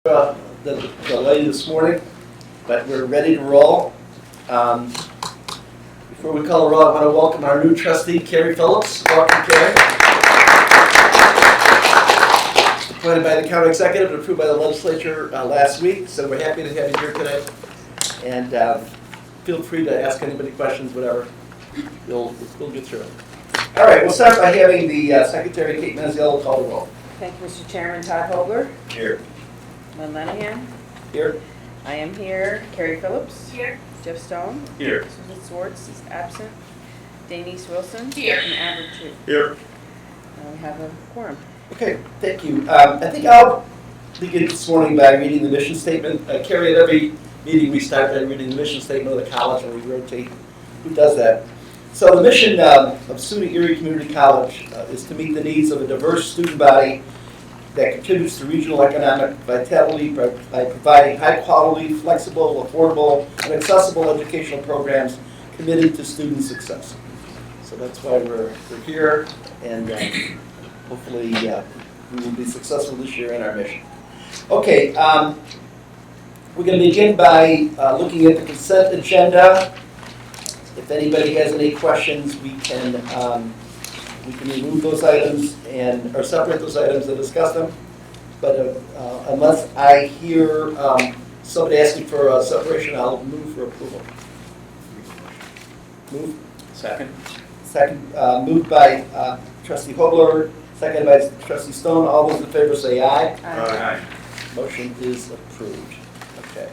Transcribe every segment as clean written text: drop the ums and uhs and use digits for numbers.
The delay this morning, but we're ready to roll. Before we call a roll, I want to welcome our new trustee, Carrie Phillips. Welcome, Carrie. Appointed by the county executive and approved by the legislature last week, so we're happy to have you here today. And feel free to ask anybody questions, whatever. We'll get through it. All right, we'll start by having the Secretary, Kate Menziel, call the roll. Thank you, Mr. Chairman. Todd Hobler. Here. Lynn Lenahan. Here. I am here. Carrie Phillips. Here. Jeff Stone. Here. Susan Swartz is absent. Denise Wilson. Here. And Albert Chu. Here. We have a quorum. Okay, thank you. I think I'll begin this morning by reading the mission statement. Carrie, at every meeting we start by reading the mission statement of the college, and we rotate who does that. So the mission of SUNY Erie Community College is to meet the needs of a diverse student body that contributes to regional economic vitality by providing high-quality, flexible, affordable, and accessible educational programs committed to student success. So that's why we're here, and hopefully we will be successful this year in our mission. Okay, we're going to begin by looking at the consent agenda. If anybody has any questions, we can remove those items or separate those items and discuss them. But unless I hear somebody asking for a separation, I'll move for approval. Move. Second. Second. Moved by Trustee Hobler, seconded by Trustee Stone. All those in favor say aye. Aye. Motion is approved. Okay.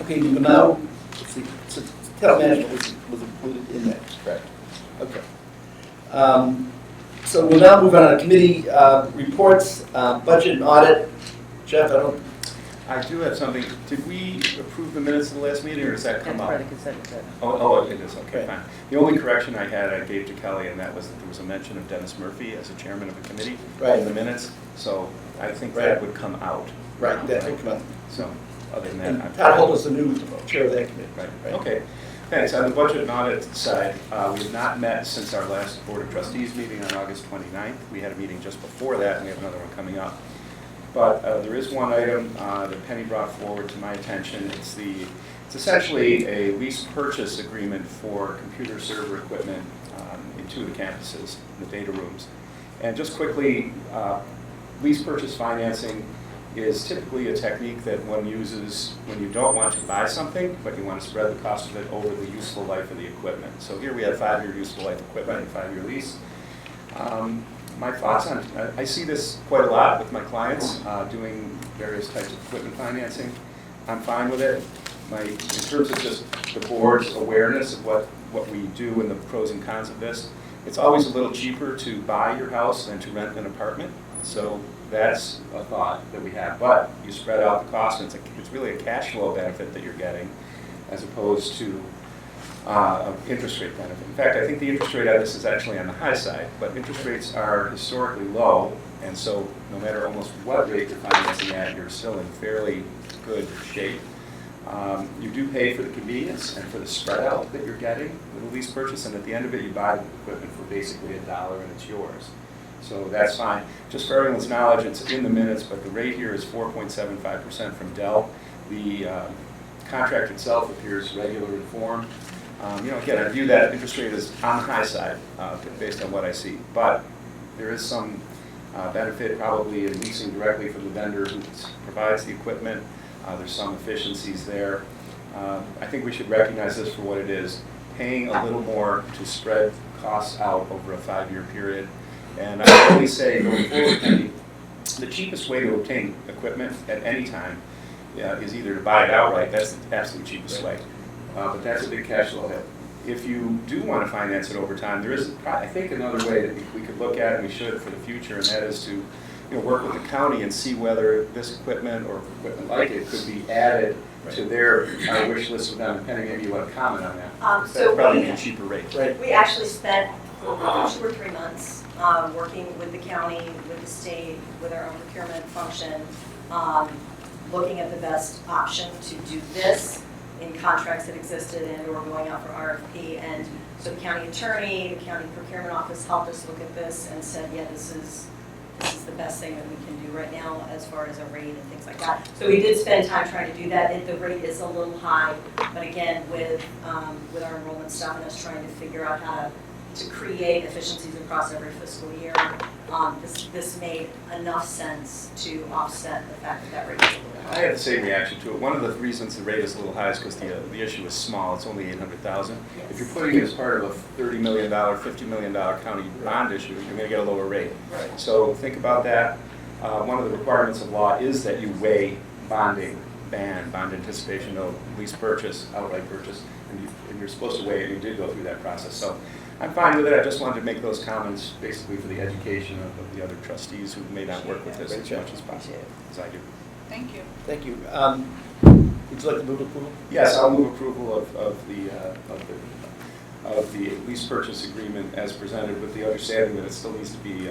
Okay, we will now, let's see, so town management was included in that, correct? Okay. So we'll now move on to committee reports, budget and audit. Jeff, I do have something. Did we approve the minutes of the last meeting, or does that come That's up? part of the consent agenda. Oh, it is. Okay, Right. fine. The only correction I had, I gave to Kelly, and that was that there was a mention of Dennis Murphy as a chairman of the committee Right. in the minutes. So I think Right. that would come out. right, that will come up. So other than And that, Todd Hobler's the new chair of that committee. Right. Okay. Thanks. On the budget and audit side, we have not met since our last Board of Trustees meeting on August 29th. We had a meeting just before that, and we have another one coming up. But there is one item that Penny brought forward to my attention. It's essentially a lease purchase agreement for computer server equipment in 2 of the campuses, in the data rooms. And just quickly, lease purchase financing is typically a technique that one uses when you don't want to buy something, but you want to spread the cost of it over the useful life of the equipment. So here we have 5-year useful life equipment and 5-year lease. My thoughts on, I see this quite a lot with my clients doing various types of equipment financing. I'm fine with it. In terms of just the board's awareness of what we do and the pros and cons of this, it's always a little cheaper to buy your house than to rent an apartment. So that's a thought that we have. But you spread out the cost, and it's really a cash flow benefit that you're getting as opposed to interest rate benefit. In fact, I think the interest rate on this is actually on the high side, but interest rates are historically low, and so no matter almost what rate you're financing at, you're still in fairly good shape. You do pay for the convenience and for the spread out that you're getting with a lease purchase, and at the end of it, you buy the equipment for basically $1 and it's yours. So that's fine. Just for everyone's knowledge, it's in the minutes, but the rate here is 4.75% from Dell. The contract itself appears regular in form. Again, I view that interest rate as on the high side based on what I see. But there is some benefit probably in leasing directly from the vendor who provides the equipment. There's some efficiencies there. I think we should recognize this for what it is, paying a little more to spread costs out over a 5-year period. And I would only say, going forward, Penny, the cheapest way to obtain equipment at any time is either to buy it outright. That's the absolute cheapest way. But that's a big cash flow hit. If you do want to finance it over time, there is, I think, another way that we could look at, and we should for the future, and that is to work with the county and see whether this equipment or equipment like it could be added to their wish list with them. And Penny, maybe you want to comment on that. So probably be a cheaper rate. Right. we actually spent 2 or 3 months working with the county, with the state, with our own procurement function, looking at the best option to do this in contracts that existed and or going out for RFP. And so the county attorney, the county procurement office helped us look at this and said, yeah, this is the best thing that we can do right now as far as a rate and things like that. So we did spend time trying to do that. The rate is a little high, but again, with our enrollment staff and us trying to figure out how to create efficiencies across every fiscal year, this made enough sense to offset the fact that that rate is a little I high. have the same reaction to it. One of the reasons the rate is a little high is because the issue is small. It's only $800,000. If you're putting it as part of a $30 million, $50 million county bond issue, you're going to get a lower rate. Right. So think about that. One of the requirements of law is that you weigh bonding, bond anticipation, no lease purchase, outright purchase, and you're supposed to weigh it, and you did go through that process. So I'm fine with it. I just wanted to make those comments basically for the education of the other trustees who may not work with this as much as possible, as I do. Thank you. Thank you. Would you like to move approval? Yes, I'll move approval of the lease purchase agreement as presented, with the understanding that it still needs to be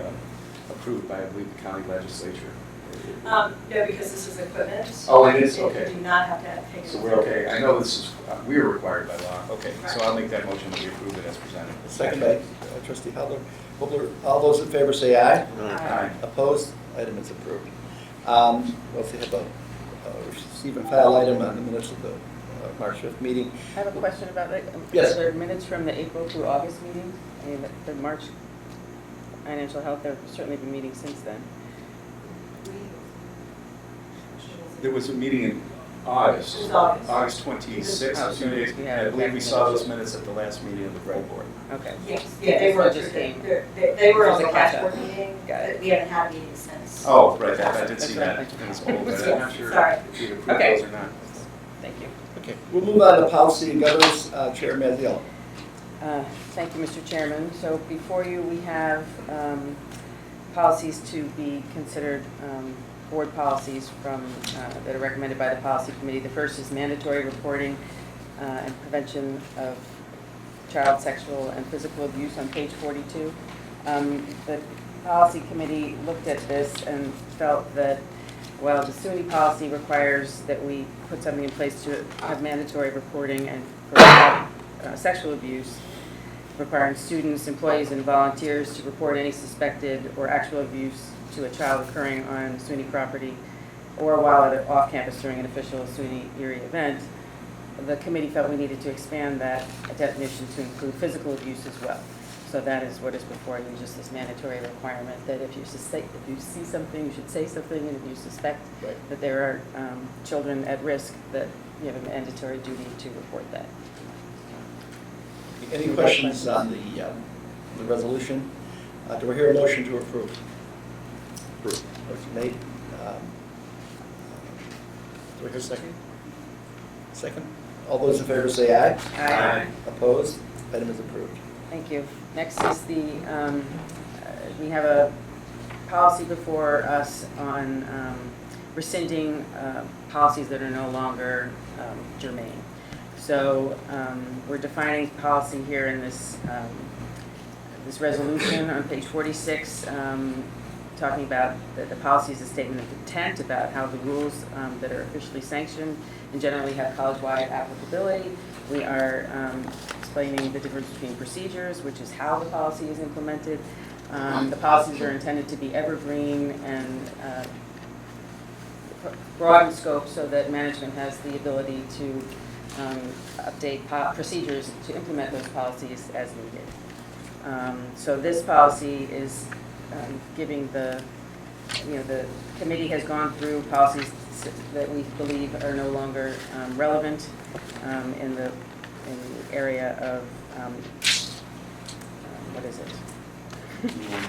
approved by, I believe, the county legislature. No, because this is equipment. Oh, it is? Okay. You do not have to take it. So we're okay. I know this is, we are required by law. Okay, so I'll make that motion that we approve it as presented. Second by trustee Hubler. All those in favor say aye. Aye. Opposed? Item is approved. We'll see about receive and file item on the minutes of the March 5th meeting. I have a question about it. Yes. Are there minutes from the April through August meetings? I mean, the March financial health, there have certainly been meetings since then. There was a meeting in August. It was August. August 26th, 2 days. Yeah, I believe we saw those minutes at the last meeting of the full board. Okay. Yes, yeah, they were, Just came. they were on the Just a cash catch-up. board meeting, Got it. but we haven't had meetings since. Oh, right, I did see that. That's And it's old, but I'm not sure Sorry. if we approved Okay. those or not. Thank you. Okay, we'll move on to policy and governance. Chair Mazziel. Thank you, Mr. Chairman. So before you, we have policies to be considered board policies from, that are recommended by the policy committee. The first is mandatory reporting and prevention of child sexual and physical abuse on page 42. The policy committee looked at this and felt that while the SUNY policy requires that we put something in place to have mandatory reporting and for sexual abuse, requiring students, employees, and volunteers to report any suspected or actual abuse to a child occurring on SUNY property or while at an off-campus during an official SUNY Erie event, the committee felt we needed to expand that definition to include physical abuse as well. So that is what is before you, just this mandatory requirement that if you see something, you should say something, and if you suspect that there are children at risk, that you have a mandatory duty to report that. Any questions on the resolution? Do we hear a motion to approve? Approve. Motion made. Do we hear a second? Second. All those in favor say aye. Aye. Opposed? Item is approved. Thank you. Next is we have a policy before us on rescinding policies that are no longer germane. So we're defining policy here in this this resolution on page 46, talking about the policy is a statement of intent about how the rules that are officially sanctioned and generally have college-wide applicability. We are explaining the difference between procedures, which is how the policy is implemented. The policies are intended to be evergreen and broad in scope so that management has the ability to update procedures to implement those policies as needed. So this policy is giving the committee has gone through policies that we believe are no longer relevant in the area of, what is it?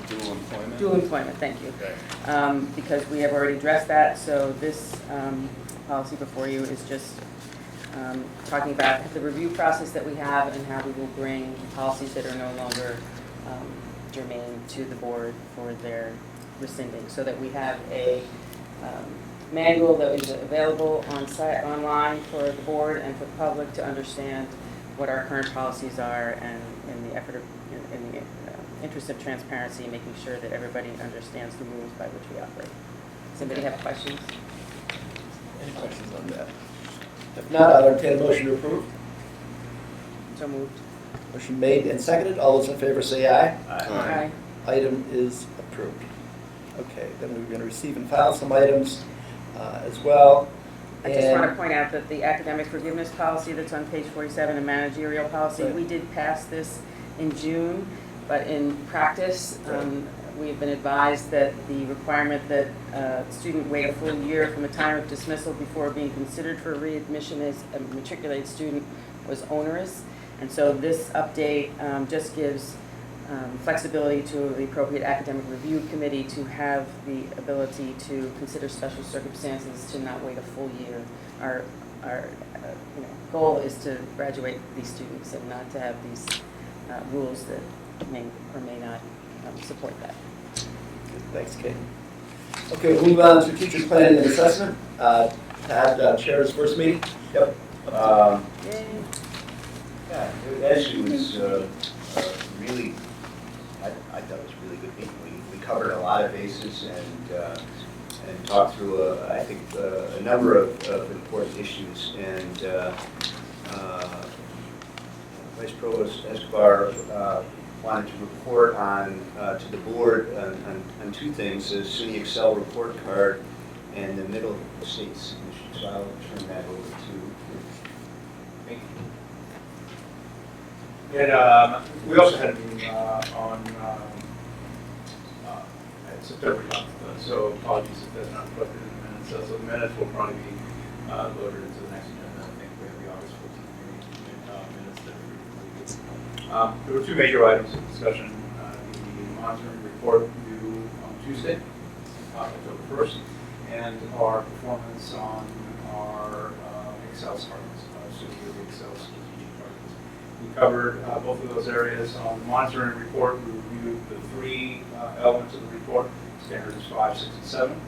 Dual employment? Dual employment, thank you. Because we have already addressed that, so this policy before you is just talking about the review process that we have and how we will bring policies that are no longer germane to the board for their rescinding, so that we have a manual that is available on site, online for the board and for the public to understand what our current policies are, and in the effort of, in the interest of transparency, making sure that everybody understands the rules by which we operate. Does anybody have questions? Any questions on that? If not, I'll entertain a motion to approve. So moved. Motion made and seconded. All those in favor say aye. Aye. Item is approved. Okay, then we're going to receive and file some items as well. I just want to And- point out that the academic forgiveness policy that's on page 47 and managerial policy, Right. we did pass this in June, but in practice, we've been advised that the requirement that a student wait a full year from the time of dismissal before being considered for readmission as a matriculated student was onerous. And so this update just gives flexibility to the appropriate academic review committee to have the ability to consider special circumstances to not wait a full year. Our goal is to graduate these students and not to have these rules that may or may not support that. Thanks, Kate. Okay, we'll move on to teacher planning and assessment. Tad, chair's first meeting. Yep. Yay. Yeah, it actually was really, I thought it was a really good meeting. We covered a lot of bases and talked through, I think, a number of important issues. And Vice Provost Escobar wanted to report on to the board on two things: the SUNY Excel report card and the Middle States Submission. So I'll turn that over to. Thank you. And we also had a meeting on September 9th, so apologies if that's not reflected in the minutes. So the minutes will probably be loaded into the next agenda. I think we have the August 14th minutes that are completed. There were two major items of discussion. The monitoring report due on Tuesday, October 1st, and our performance on our Excel targets, the Excel strategic targets. We covered both of those areas. On the monitoring report, we reviewed the three elements of the report, standards 5, 6, and 7.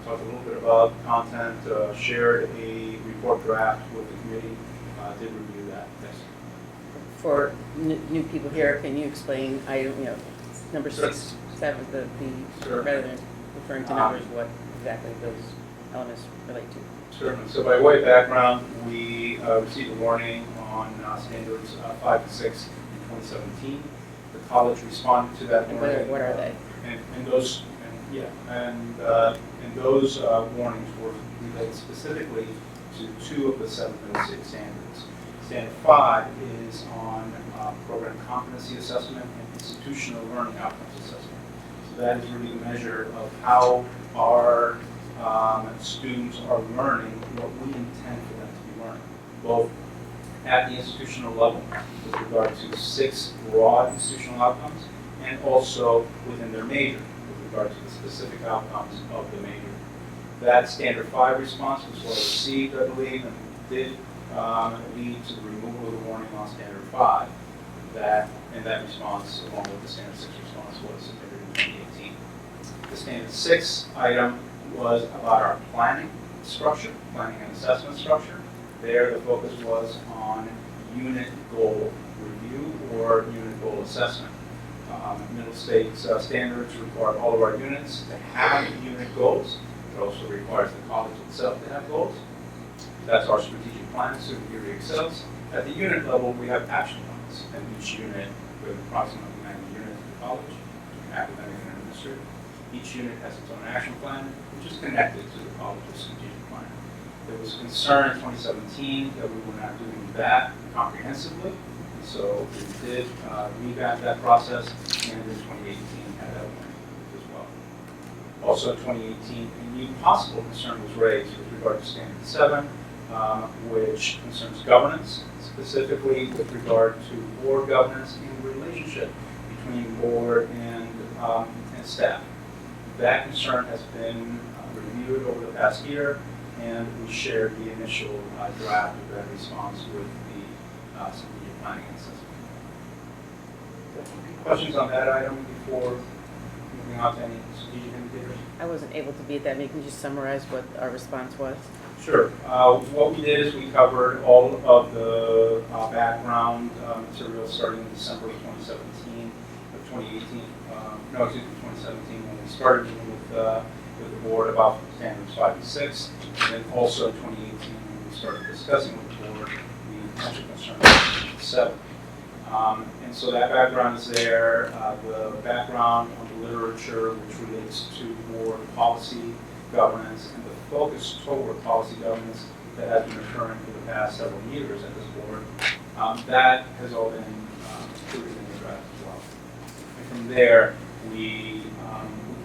Talked a little bit about content, shared a report draft with the committee, did review that. Thanks. For new people here, can you explain, number 6, 7, Sure. rather than referring to numbers, what exactly those elements relate to? Certainly. So by way of background, we received a warning on standards 5 and 6 in 2017. The college responded to that And warning. what are they? And those warnings were related specifically to 2 of the 7 middle state standards. Standard 5 is on program competency assessment and institutional learning outcomes assessment. So that is really the measure of how our students are learning what we intend for them to be learning, both at the institutional level with regard to 6 broad institutional outcomes, and also within their major with regard to the specific outcomes of the major. That standard 5 response was well received, I believe, and did lead to the removal of the warning on standard 5. That response, along with the standard 6 response, was submitted in 2018. The standard 6 item was about our planning structure, planning and assessment structure. There, the focus was on unit goal review or unit goal assessment. Middle states standards require all of our units to have unit goals. It also requires the college itself to have goals. That's our strategic plan, so here excels. At the unit level, we have action plans, and each unit, we have approximately 90 units in the college, academic and administrative. Each unit has its own action plan, which is connected to the college's strategic plan. There was concern in 2017 that we were not doing that comprehensively, so we did revamp that process, and in 2018 had that one as well. Also in 2018, a new possible concern was raised with regard to standard 7, which concerns governance, specifically with regard to board governance and the relationship between board and staff. That concern has been reviewed over the past year, and we shared the initial draft of that response with the strategic planning and assessment. Questions on that item before moving on to any strategic indicators? I wasn't able to be at that meeting. Can you just summarize what our response was? Sure. What we did is we covered all of the background materials starting in December of 2017, of 2018, 2017, when we started with the board about standards 5 and 6, and then also in 2018 when we started discussing with the board the potential concerns of 7. And so that background is there. The background on the literature, which relates to board policy governance and the focus toward policy governance that has been occurring for the past several years at this board, that has all been included in the draft as well. And from there, we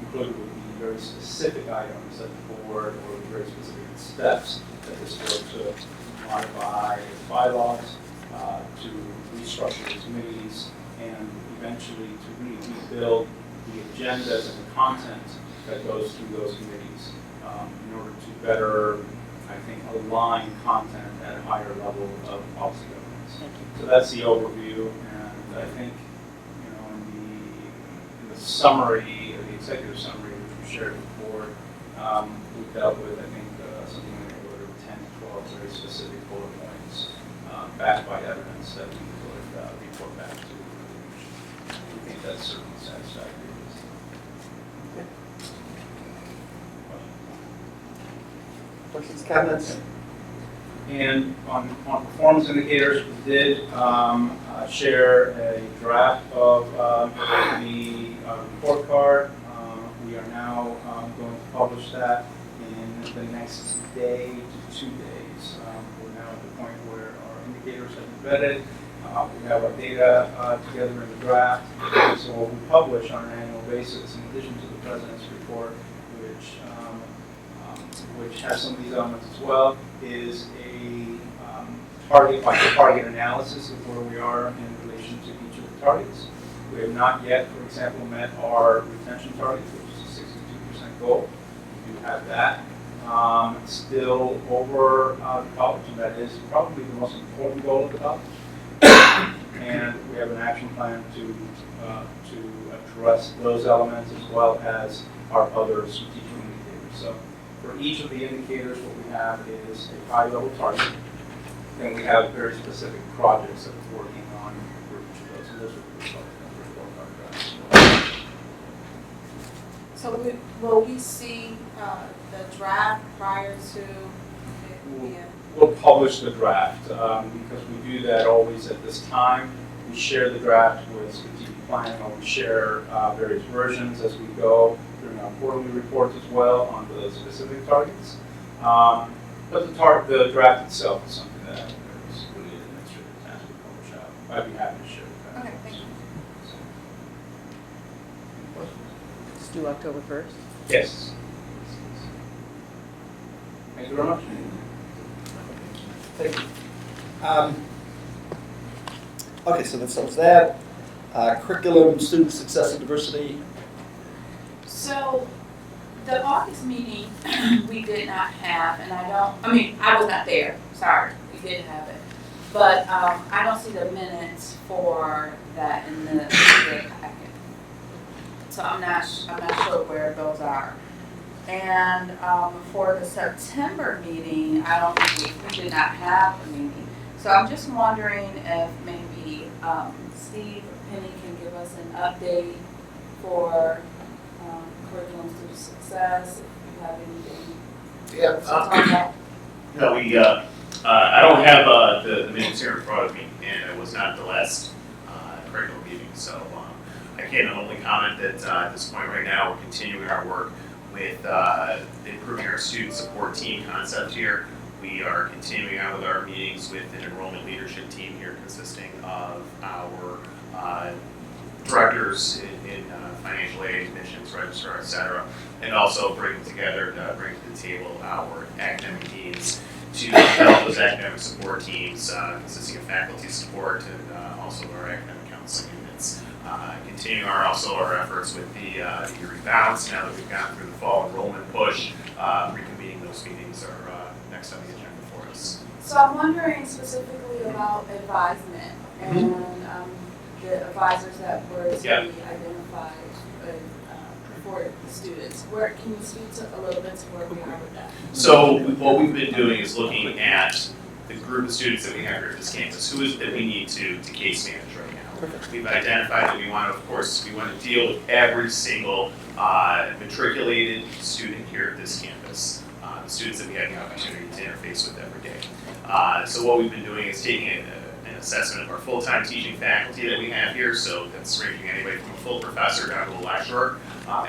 concluded with the very specific items that the board, or the very specific steps that this board took to modify its bylaws, to restructure its committees, and eventually to really rebuild the agendas and the content that goes through those committees in order to better, I think, align content at a higher level of policy governance. Thank you. So that's the overview, and I think, you know, in the summary, the executive summary which we shared with the board, we dealt with, I think, something in the order of 10 to 12 very specific bullet points backed by evidence that we could report back to the commission. We think that's certainly satisfactory. Questions, comments? And on performance indicators, we did share a draft of the report card. We are now going to publish that in the next day to 2 days. We're now at the point where our indicators have been vetted. We have our data together in the draft. So what we publish on an annual basis, in addition to the President's report, which has some of these elements as well, is a target analysis of where we are in relation to each of the targets. We have not yet, for example, met our retention target, which is a 62% goal. We do have that. Still over the college, and that is probably the most important goal of the college. And we have an action plan to address those elements as well as our other strategic indicators. So for each of the indicators, what we have is a high-level target, and we have very specific projects that we're working on for each of those. And those are the results of the report card. So will we see the draft prior to it? We'll publish the draft because we do that always at this time. We share the draft with strategic planning, or we share various versions as we go during our quarterly reports as well on the specific targets. But the draft itself is something that is really an administrative task to publish out. I'd be happy to share with that. Okay, thank you. It's due October 1st. Yes. Thank you very much. Thank you. Okay, so that solves that. Curriculum, student success and diversity. So the August meeting, we did not have, and I was not there, sorry, we did have it. But I don't see the minutes for that in the packet. So I'm not sure where those are. And for the September meeting, I don't think we did not have a meeting. So I'm just wondering if maybe Steve or Penny can give us an update for curriculum student success, if you have anything to talk about. No, I don't have the minutes here in front of me, and it was not the last curriculum meeting, so I can only comment that at this point right now, we're continuing our work with improving our student support team concept here. We are continuing on with our meetings with an enrollment leadership team here consisting of our directors in financial aid, admissions, registrar, et cetera, and also bring to the table our academic teams to develop those academic support teams consisting of faculty support and also our academic counseling units. Continuing our efforts with the year rebalance now that we've gone through the fall enrollment push. Reconvening those meetings are next on the agenda for us. So I'm wondering specifically about advisement and the advisors that were to be identified for the students. Where can you speak to a little bit to where we are with that? So what we've been doing is looking at the group of students that we have here at this campus. Who is it that we need to case manage right now? We've identified that we want to deal with every single matriculated student here at this campus, the students that we have the opportunity to interface with every day. So what we've been doing is taking a assessment of our full-time teaching faculty that we have here, so that's ranging anybody from a full professor down to a lecturer.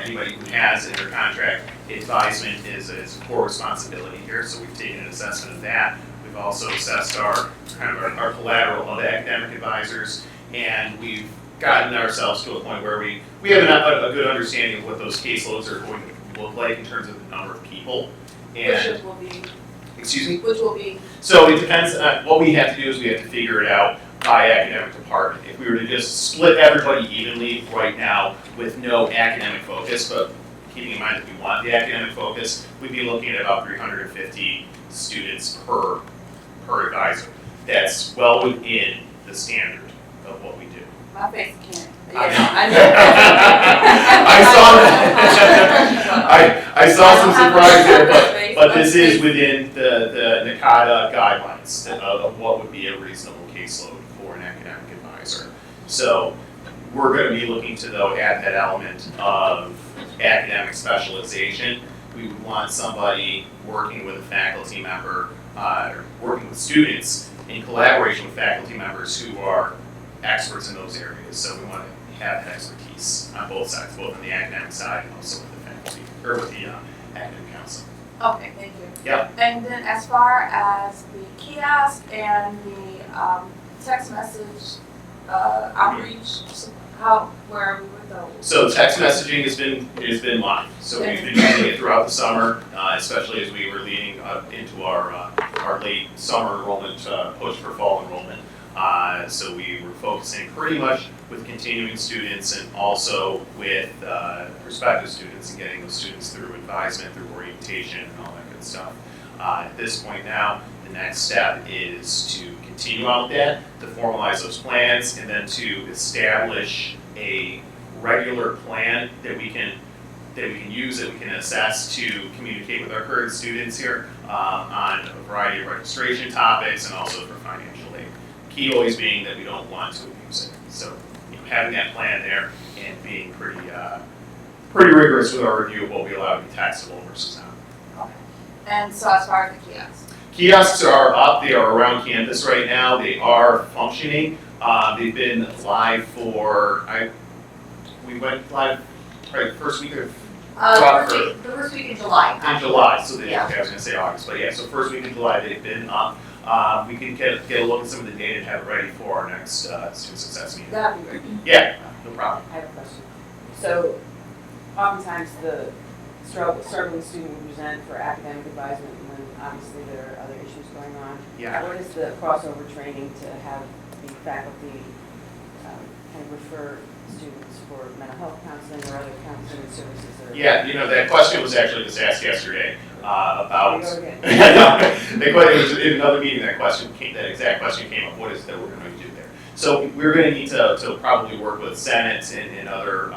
Anybody who has in their contract advisement is a core responsibility here, so we've taken an assessment of that. We've also assessed our collateral of academic advisors, and we've gotten ourselves to a point where we have a good understanding of what those caseloads are going to look like in terms of the number of people. And Which will be, excuse me? which will be, So it depends on, what we have to do is we have to figure it out by academic department. If we were to just split everybody evenly right now with no academic focus, but keeping in mind that we want the academic focus, we'd be looking at about 350 students per advisor. That's well within the standard of what we do. my face can't. I I saw that. I saw some surprise there, but this is within the NACADA guidelines of what would be a reasonable caseload for an academic advisor. So we're going to be looking to, though, add that element of academic specialization. We would want somebody working with a faculty member, or working with students in collaboration with faculty members who are experts in those areas. So we want to have that expertise on both sides, both on the academic side and also with the faculty, or with the academic council. Okay, thank you. Yep. And then as far as the kiosk and the text message outreach, where are we with those? So text messaging has been live. So we've been using it throughout the summer, especially as we were leading up into our late summer enrollment push for fall enrollment. So we were focusing pretty much with continuing students and also with prospective students and getting those students through advisement, through orientation, and all that good stuff. At this point now, the next step is to continue on with that, to formalize those plans, and then to establish a regular plan that we can use, that we can assess to communicate with our current students here on a variety of registration topics and also for financial aid. Key always being that we don't want to abuse it. So having that plan there and being pretty rigorous with our review of what we allow to be taxable versus not. Okay. And so as far as the kiosks? Kiosks are up, they are around campus right now, they are functioning. They've been live we went live probably the first week of The first week in July. in July, so they, Yeah. okay, I was gonna say August, but yeah, so first week in July they've been up. We can get a look at some of the data and have it ready for our next student success meeting. That'd be great. Yeah, no problem. I have a question. So oftentimes the struggling student will present for academic advisement when obviously there are other issues going on. Yeah. What is the crossover training to have the faculty kind of refer students for mental health counseling or other counseling services? Or Yeah, that question was actually just asked yesterday about. There you go again. It was in another meeting that exact question came up. What is that we're going to do there? So we're going to need to probably work with Senate and other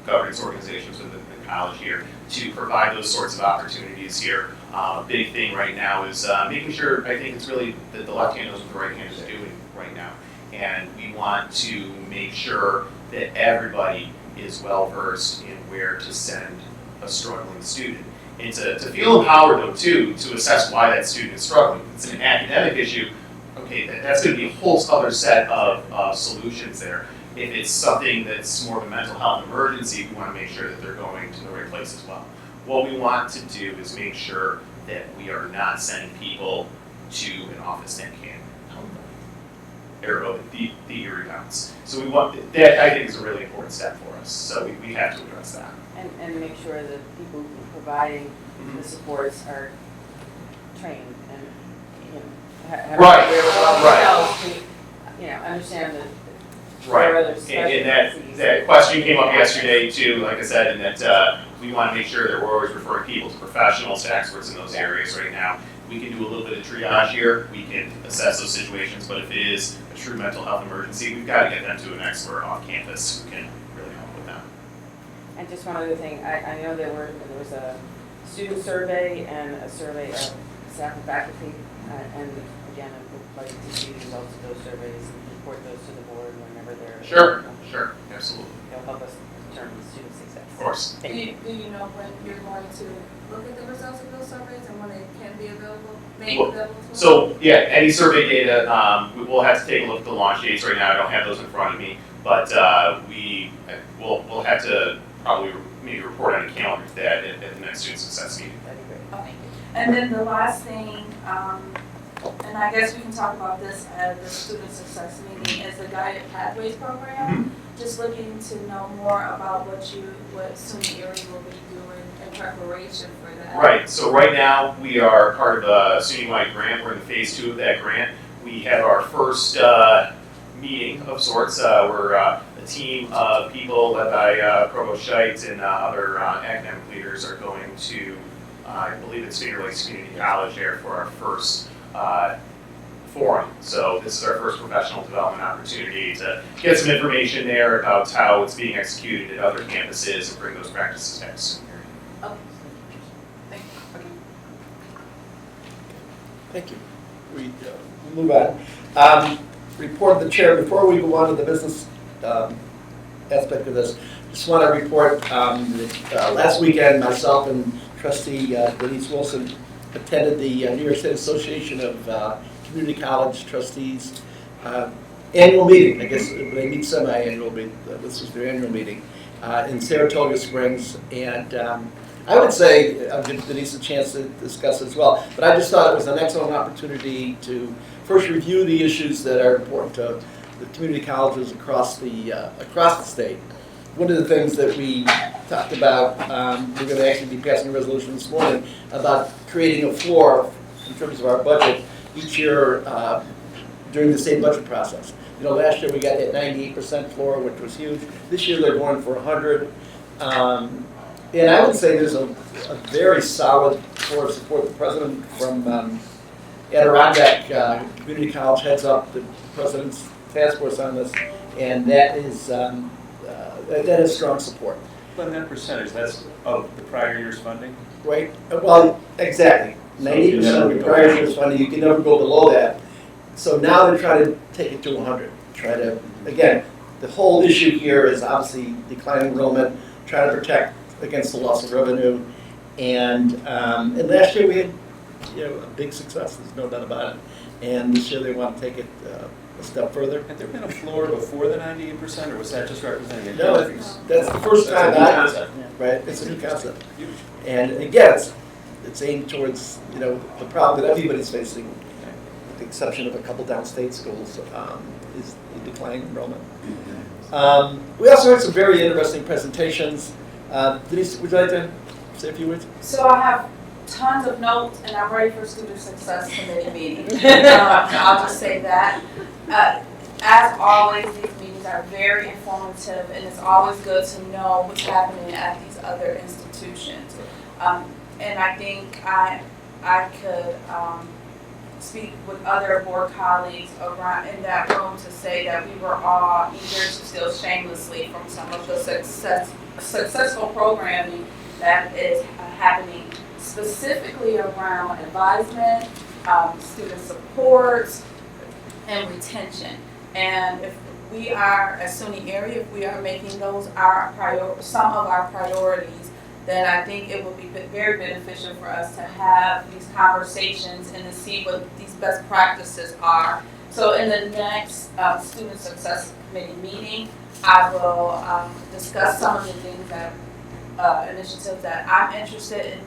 governance organizations within the college here to provide those sorts of opportunities here. A big thing right now is making sure, I think it's really that the left hand knows what the right hand is doing right now. And we want to make sure that everybody is well versed in where to send a struggling student. And to feel empowered though too, to assess why that student is struggling. If it's an academic issue, okay, that's going to be a whole other set of solutions there. If it's something that's more of a mental health emergency, we want to make sure that they're going to the right place as well. What we want to do is make sure that we are not sending people to an office that can help them. Ergo, the rebounds. So we want that. I think is a really important step for us. So we have to address that. And make sure that people who are providing the supports are trained and have Right, themselves to understand that there are other And specialties. that question came up yesterday too, like I said, and that we want to make sure that we're always referring people to professionals, to experts in those areas right now. We can do a little bit of triage here, we can assess those situations, but if it is a true mental health emergency, we've got to get them to an expert off campus who can really help with them. And just one other thing, I know there was a student survey and a survey of staff and faculty, and again, I would like to see the results of those surveys and report those to the board whenever they're. Sure, absolutely. They'll help us determine terms of student success. Of course. Do you know when you're going to look at the results of those surveys and when they can be available, made Well, available to us? So, yeah, any survey data, we'll have to take a look at the launch dates right now. I don't have those in front of me, but we'll have to probably maybe report on a calendar to that at the next student success meeting. That'd be great. Okay. And then the last thing, and I guess we can talk about this at the student success meeting, is the Guided Pathways program. Just looking to know more about what SUNY Erie will be doing in preparation for that. Right, so right now, we are part of a SUNY-wide grant. We're in phase 2 of that grant. We have our first meeting of sorts. We're a team of people led by Provost Scheitz and other academic leaders are going to, I believe it's Finger Lakes Community College there for our first forum. So this is our first professional development opportunity to get some information there about how it's being executed at other campuses and bring those practices back to SUNY. Okay. Thank you. Thank you. We move on. Report of the chair, before we go on to the business aspect of this, just want to report that last weekend myself and Trustee Denise Wilson attended the New York State Association of Community College Trustees annual meeting. I guess they meet semi-annual, but this was their annual meeting in Saratoga Springs. And I would say, I'll give Denise a chance to discuss it as well, but I just thought it was an excellent opportunity to first review the issues that are important to the community colleges across the state. One of the things that we talked about, we're going to actually be passing a resolution this morning about creating a floor in terms of our budget each year during the state budget process. You know, last year we got that 98% floor, which was huge. This year they're going for 100. And I would say there's a very solid floor of support. The president from Adirondack Community College heads up the president's task force on this, and that is strong support. But that percentage, that's of the prior year's funding? Right? Well, exactly. 90% of your prior year's funding, you can never go below that. So now they're trying to take it to 100. Try to, again, the whole issue here is obviously declining enrollment, trying to protect against the loss of revenue. And last year we had a big success, there's no doubt about it. And this year they want to take it a step further. Had there been a floor before the 98%, or was that just representing a No, decrease? that's the first time That's that, a new concept. right, it's a new concept. And again, it's aimed towards, the problem that everybody's facing, with the exception of a couple downstate schools, is the declining enrollment. We also heard some very interesting presentations. Denise, would you like to say a few words? So I have tons of notes, and I'm ready for student success committee meeting. I'll just say that. As always, these meetings are very informative, and it's always good to know what's happening at these other institutions. And I think I could speak with other board colleagues around in that room to say that we were all eager to steal shamelessly from some of the successful programming that is happening specifically around advisement, student support, and retention. And if we are, as SUNY Erie, if we are making those some of our priorities, then I think it will be very beneficial for us to have these conversations and to see what these best practices are. So in the next Student Success Committee meeting, I will discuss some of the things that initiatives that I'm interested in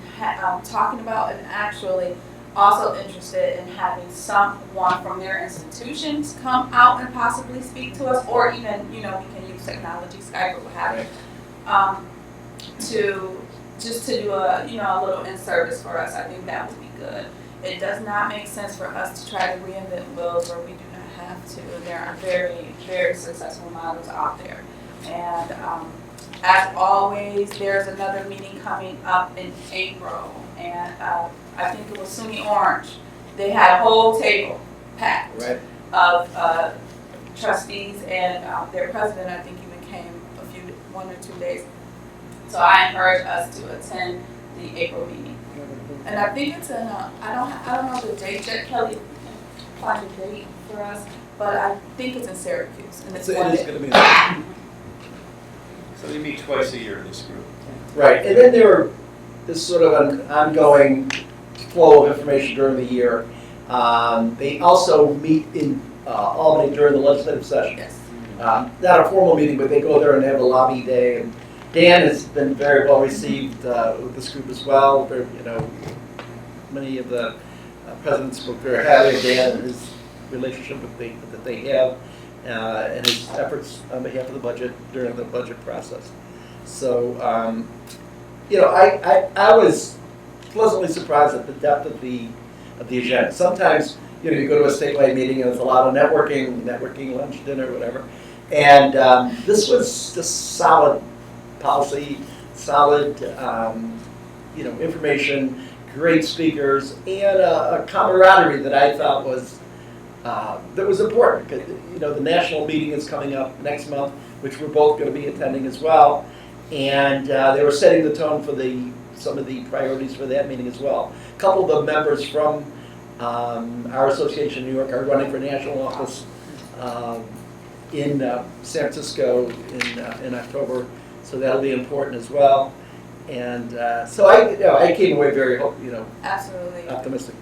talking about, and actually also interested in having someone from their institutions come out and possibly speak to us, or even, we can use technology, Skype or what have you, to do a little in-service for us. I think that would be good. It does not make sense for us to try to reinvent wheels where we do not have to. There are very, very successful models out there. And as always, there's another meeting coming up in April, and I think it was SUNY Orange. They had a whole table packed of trustees, and their president, I think, even came 1 or 2 days. So I encourage us to attend the April meeting. And I think it's in, I don't know the date yet. Kelly can find a date for us, but I think it's in Syracuse. And It is going to be there. So they meet twice a year, this group. Right, and then there is sort of an ongoing flow of information during the year. They also meet in Albany during the legislative session. Yes. Not a formal meeting, but they go there and have a lobby day. And Dan has been very well received with this group as well. Many of the presidents spoke very highly of Dan and his relationship that they have and his efforts on behalf of the budget during the budget process. So, I was pleasantly surprised at the depth of the agenda. Sometimes, you go to a statewide meeting and there's a lot of networking, lunch, dinner, whatever. And this was just solid policy, solid, information, great speakers, and a camaraderie that I thought was important. Because, the national meeting is coming up next month, which we're both going to be attending as well. And they were setting the tone for some of the priorities for that meeting as well. A couple of the members from our association in New York are running for national office in San Francisco in October, so that'll be important as well. And so I came away very Absolutely. optimistic.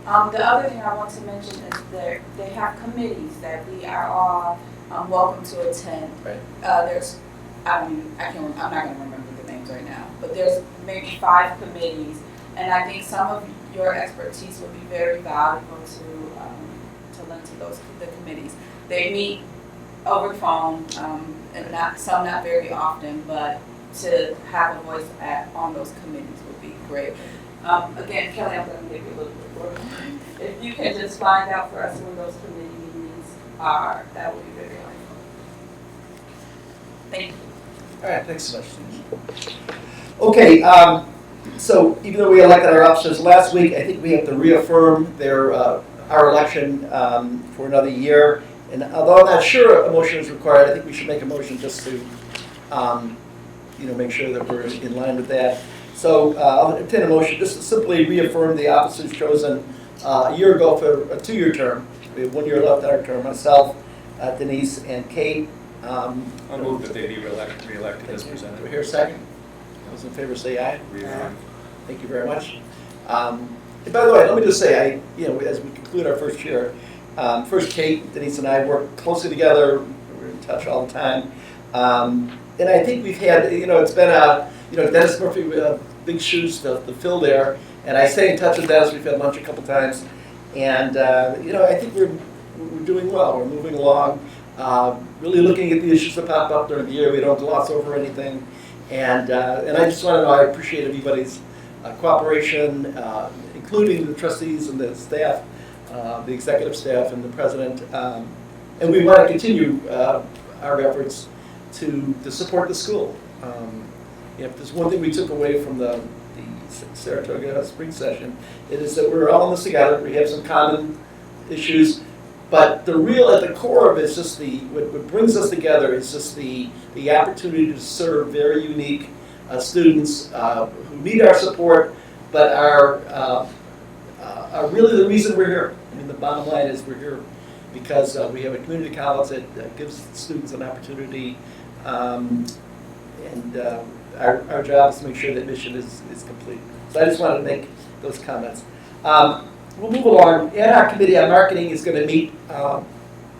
The other thing I want to mention is that they have committees that we are all welcome to attend. Right. I'm not going to remember the names right now, but there's maybe 5 committees, and I think some of your expertise would be very valuable to lend to the committees. They meet over the phone, and not very often, but to have a voice on those committees would be great. Again, Kelly, I'm going to give you a little bit more. If you can just find out for us when those committee meetings are, that would be very helpful. Thank you. All right, thanks so much, Susan. Okay, so even though we elected our officers last week, I think we have to reaffirm our election for another year. And although I'm not sure a motion is required, I think we should make a motion just to, make sure that we're in line with that. So I'll entertain a motion just to simply reaffirm the officers chosen a year ago for a 2-year term. We have 1 year left on our term. Myself, Denise, and Kate. I'll move that they be reelected as Do we presented. hear a second? Those in favor say aye. Thank you very much. And by the way, let me just say, as we conclude our first year, first Kate, Denise, and I work closely together. We're in touch all the time. And I think we've had, it's been Dennis Murphy with big shoes to fill there. And I stay in touch with Dennis. We've had lunch a couple times. And, I think we're doing well. We're moving along. Really looking at the issues that pop up during the year. We don't gloss over anything. And I just want to know, I appreciate everybody's cooperation, including the trustees and the staff, the executive staff and the president. And we want to continue our efforts to support the school. If there's one thing we took away from the Saratoga spring session, it is that we're all in this together. We have some common issues. But at the core of it is just what brings us together is just the opportunity to serve very unique students who need our support, but are really the reason we're here. I mean, the bottom line is we're here because we have a community college that gives students an opportunity, and our job is to make sure that mission is complete. So I just wanted to make those comments. We'll move along. Ad hoc committee on marketing is going to meet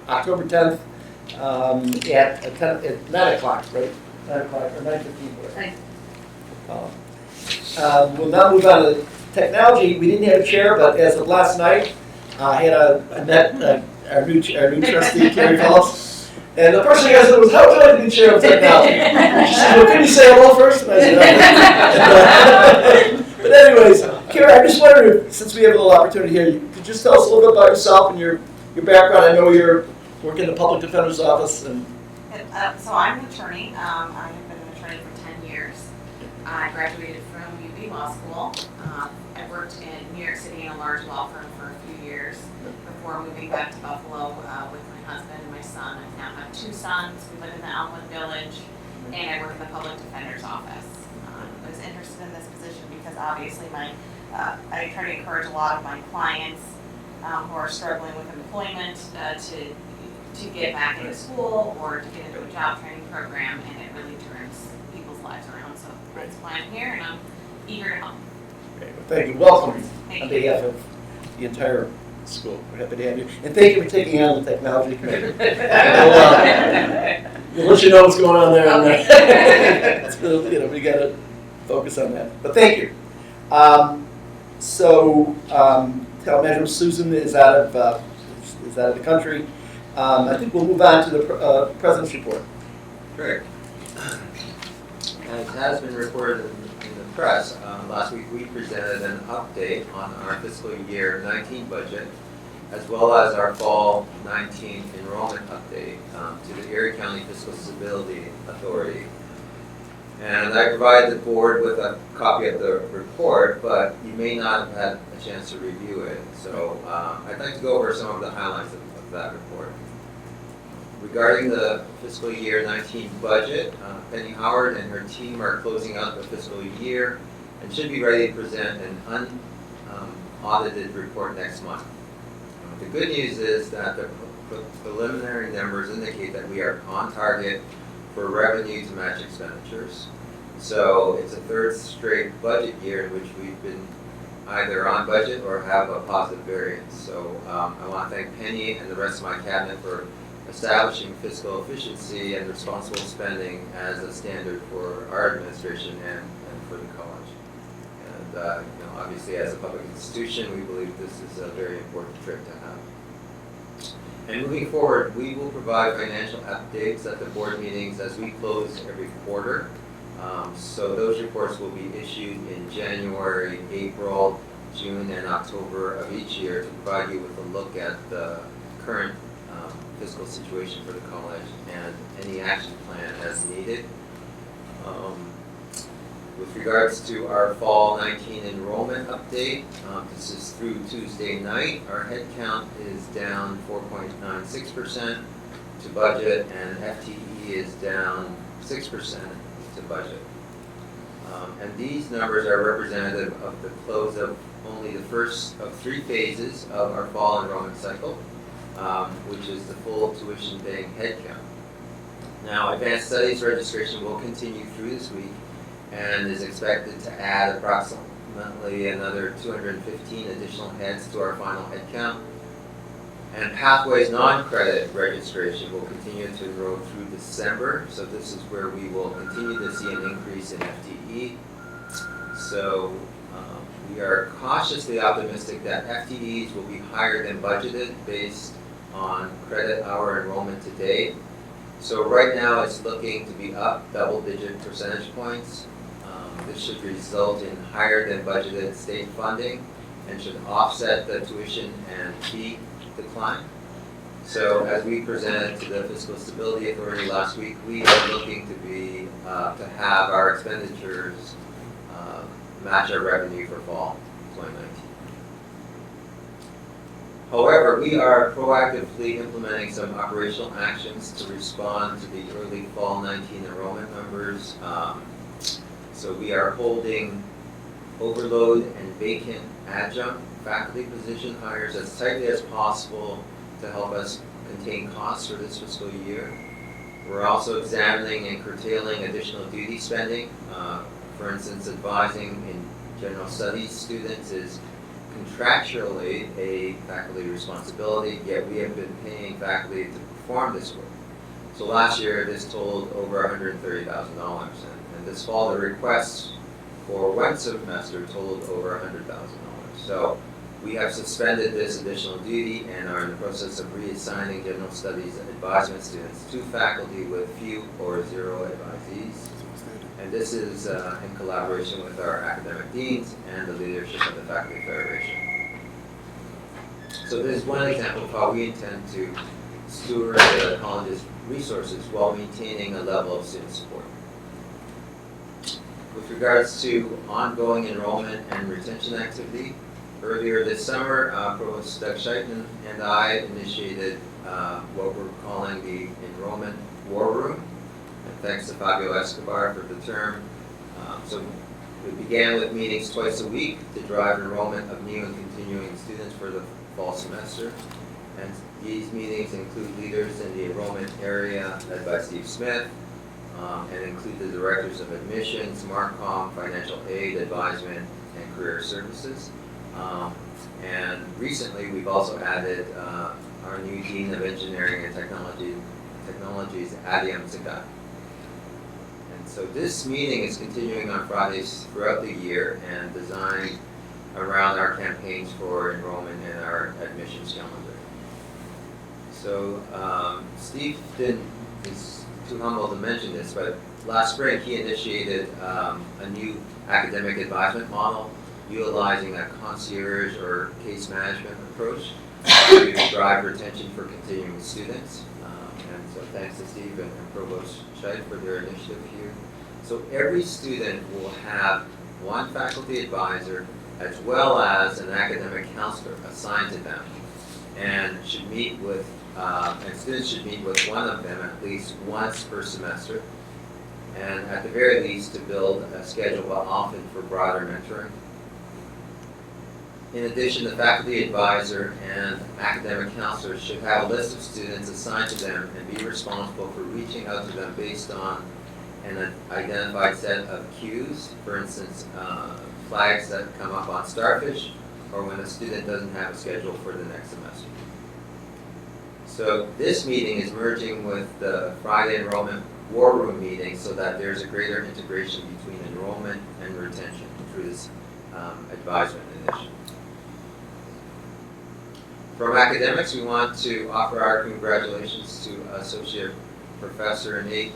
October 10th at 9 o'clock, right? 9 o'clock or 9:15. We'll now move on to technology. We didn't have a chair, but as of last night, I met our new trustee, Carrie Phillips. And the first thing I said was, how would you like to be chair of technology? She said, well, can you say hello first? And I said, but anyways, Carrie, I'm just wondering, since we have a little opportunity here, could you just tell us a little bit about yourself and your background? I know you're working in the public defender's office. So I'm an attorney. I have been an attorney for 10 years. I graduated from UB Law School. I worked in New York City in a large law firm for a few years before moving back to Buffalo with my husband and my son. I now have 2 sons. We live in the Elmwood Village, and I work in the public defender's office. I was interested in this position because obviously I try to encourage a lot of my clients who are struggling with employment to to get back into school or to get into a job training program, and it really turns people's lives around. So that's why I'm here, and I'm eager to help. Great. Well, thank you. Welcome Thank on you. behalf of the entire school. We're happy to have you. And thank you for taking on the technology committee. We'll let you know what's going on there. Okay. So, we got to focus on that. But thank you. Town Manager Susan is out of the country. I think we'll move on to the President's report. Correct. As has been reported in the press, last week we presented an update on our fiscal year 19 budget, as well as our fall 19 enrollment update to the Erie County Fiscal Stability Authority. And I provided the board with a copy of the report, but you may not have had a chance to review it. So I'd like to go over some of the highlights of that report. Regarding the fiscal year 19 budget, Penny Howard and her team are closing out the fiscal year and should be ready to present an unaudited report next month. The good news is that the preliminary numbers indicate that we are on target for revenue to match expenditures. So it's a third straight budget year in which we've been either on budget or have a positive variance. So I want to thank Penny and the rest of my cabinet for establishing fiscal efficiency and responsible spending as a standard for our administration and for the college. And obviously as a public institution, we believe this is a very important trait to have. And moving forward, we will provide financial updates at the board meetings as we close every quarter. So those reports will be issued in January, April, June, and October of each year to provide you with a look at the current fiscal situation for the college and any action plan as needed. With regards to our fall 19 enrollment update, this is through Tuesday night. Our head count is down 4.96% to budget, and FTE is down 6% to budget. And these numbers are representative of the close of only the first of 3 phases of our fall enrollment cycle, which is the full tuition paying head count. Now, advanced studies registration will continue through this week and is expected to add approximately another 215 additional heads to our final head count. And Pathways non-credit registration will continue to enroll through December, so this is where we will continue to see an increase in FTE. So we are cautiously optimistic that FTEs will be higher than budgeted based on credit hour enrollment to date. So right now it's looking to be up double-digit percentage points. This should result in higher than budgeted state funding and should offset the tuition and fee decline. So as we presented to the Fiscal Stability Authority last week, we are looking to have our expenditures match our revenue for fall 2019. However, we are proactively implementing some operational actions to respond to the early fall 19 enrollment numbers. So we are holding overload and vacant adjunct faculty position hires as tightly as possible to help us contain costs for this fiscal year. We're also examining and curtailing additional duty spending. For instance, advising in general studies students is contractually a faculty responsibility, yet we have been paying faculty to perform this work. So last year this totaled over $130,000, and this fall the requests for one semester totaled over $100,000. So we have suspended this additional duty and are in the process of reassigning general studies advisement students to faculty with few or zero advisees. And this is in collaboration with our academic deans and the leadership of the Faculty Federation. So this is one example of how we intend to steward the college's resources while maintaining a level of student support. With regards to ongoing enrollment and retention activity, earlier this summer, Provost Doug Scheitman and I initiated what we're calling the Enrollment War Room. And thanks to Fabio Escobar for the term. So we began with meetings twice a week to drive enrollment of new and continuing students for the fall semester. And these meetings include leaders in the enrollment area led by Steve Smith, and include the directors of admissions, Marcom, financial aid, advisement, and career services. And recently, we've also added our new Dean of Engineering and Technologies, Adiam Zakat. And so this meeting is continuing on Fridays throughout the year and designed around our campaigns for enrollment in our admissions calendar. So Steve is too humble to mention this, but last spring he initiated a new academic advisement model utilizing a concierge or case management approach to drive retention for continuing students. And so thanks to Steve and Provost Scheid for their initiative here. So every student will have one faculty advisor as well as an academic counselor assigned to them, and should meet with and students should meet with one of them at least once per semester, and at the very least to build a schedule, but often for broader mentoring. In addition, the faculty advisor and academic counselors should have a list of students assigned to them and be responsible for reaching out to them based on an identified set of cues, for instance, flags that come up on Starfish, or when a student doesn't have a schedule for the next semester. So this meeting is merging with the Friday enrollment war room meeting so that there's a greater integration between enrollment and retention through this advisement initiative. From academics, we want to offer our congratulations to Associate Professor Nate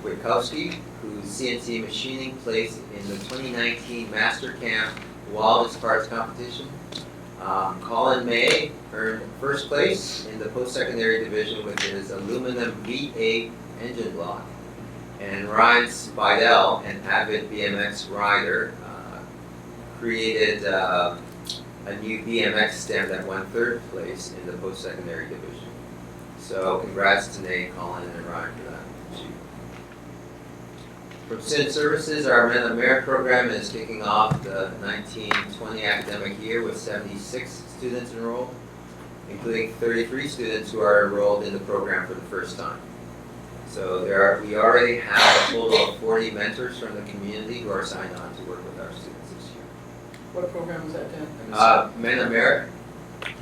Witkowski, whose CNC machining placed in the 2019 Master Camp Wallace Parts Competition. Colin May earned first place in the post-secondary division with his aluminum V8 engine block. And Ryan Spidell, an avid BMX rider, created a new BMX stem that won third place in the post-secondary division. So congrats to Nate, Colin, and Ryan for that. From Student Services, our Men of Merit program is kicking off the 1920 academic year with 76 students enrolled, including 33 students who are enrolled in the program for the first time. So we already have a total of 40 mentors from the community who are signed on to work with our students this year. What program was that, Dan? Men of Merit.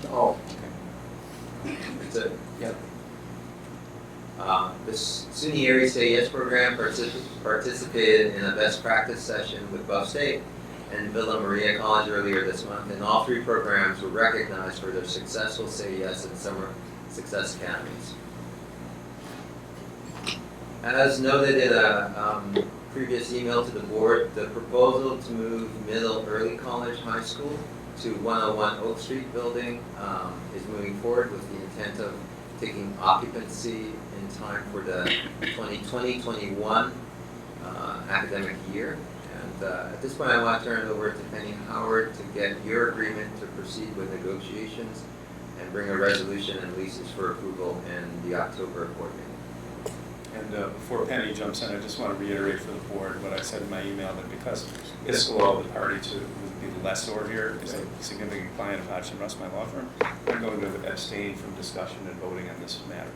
Oh, It's a, Yep. The SUNY Erie Say Yes program participated in a best practice session with Buff State and Villa Maria College earlier this month, and all three programs were recognized for their successful Say Yes and Summer Success Academies. As noted in a previous email to the board, the proposal to move Middle Early College High School to 101 Oak Street building is moving forward with the intent of taking occupancy in time for the 2020-21 academic year. And at this point, I want to turn it over to Penny Howard to get your agreement to proceed with negotiations and bring a resolution and leases for approval in the October board meeting. And before Penny jumps in, I just want to reiterate for the board what I said in my email, that because Iscalo, the party to be the lessor here, is a significant client of Hodgson Russ, my law firm, I'm going to abstain from discussion and voting on this matter.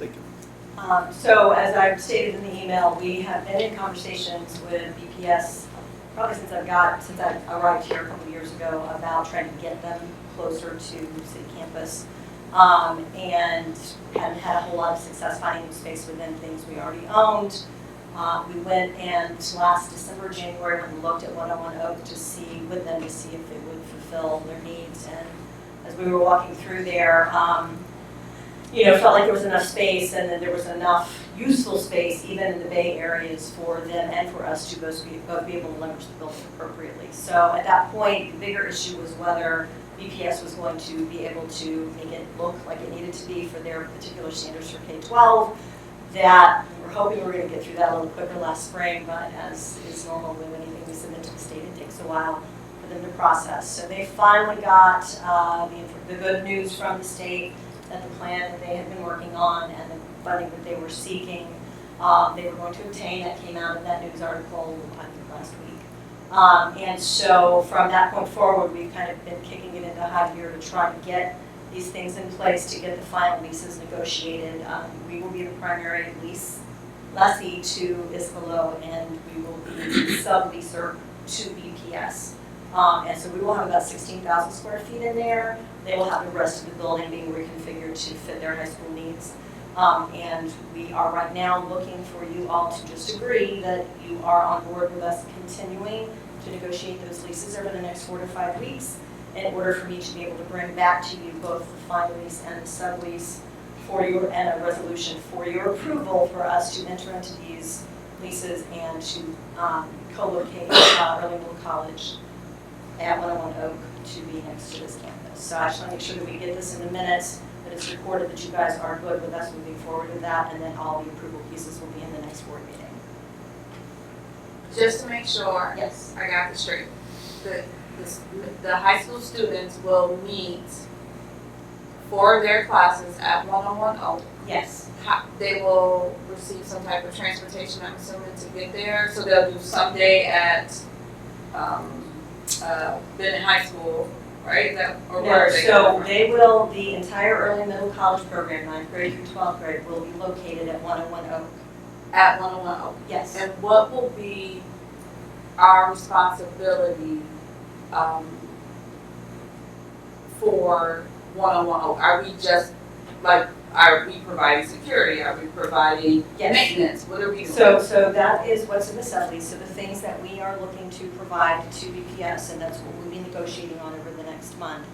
thank you. So as I've stated in the email, we have been in conversations with BPS probably since I arrived here a couple of years ago about trying to get them closer to city campus. And hadn't had a whole lot of success finding new space within things we already owned. We went and last December, January, and looked at 101 Oak to see with them to see if it would fulfill their needs. And as we were walking through there, felt like there was enough space and that there was enough useful space even in the Bay areas for them and for us to both be able to leverage the building appropriately. So at that point, the bigger issue was whether BPS was going to be able to make it look like it needed to be for their particular standards for K-12. That we were hoping we were going to get through that a little quicker last spring, but as is normal with anything we submit to the state, it takes a while for them to process. So they finally got the good news from the state that the plan that they had been working on and the funding that they were seeking, they were going to obtain. That came out of that news article, I think, last week. And so from that point forward, we've kind of been kicking it into high gear to try to get these things in place to get the final leases negotiated. We will be the primary lessee to Iskolo, and we will be the subleaser to BPS. And so we will have about 16,000 square feet in there. They will have the rest of the building being reconfigured to fit their high school needs. And we are right now looking for you all to just agree that you are on board with us continuing to negotiate those leases over the next 4 to 5 weeks in order for me to be able to bring back to you both the final lease and the sublease for your, and a resolution for your approval for us to enter into these leases and to co-locate Early Middle College at 101 Oak to be next to this campus. So I just want to make sure that we get this in the minutes, that it's recorded that you guys are good with us moving forward with that, and then all the approval pieces will be in the next board meeting. Just to make sure, Yes. I got this straight. The high school students will meet for their classes at 101 Oak. Yes. They will receive some type of transportation, I'm assuming, to get there. So they'll do someday at Bennett High School, right? Or where are they So going? they will, the entire early middle college program, 9th grade through 12th grade, will be located at 101 Oak. At 101 Oak. Yes. And what will be our responsibility for 101 Oak? Are we just, like, are we providing security? Are we providing Yes. maintenance? What are we doing? So that is what's in the sublease. So the things that we are looking to provide to BPS, and that's what we'll be negotiating on over the next month,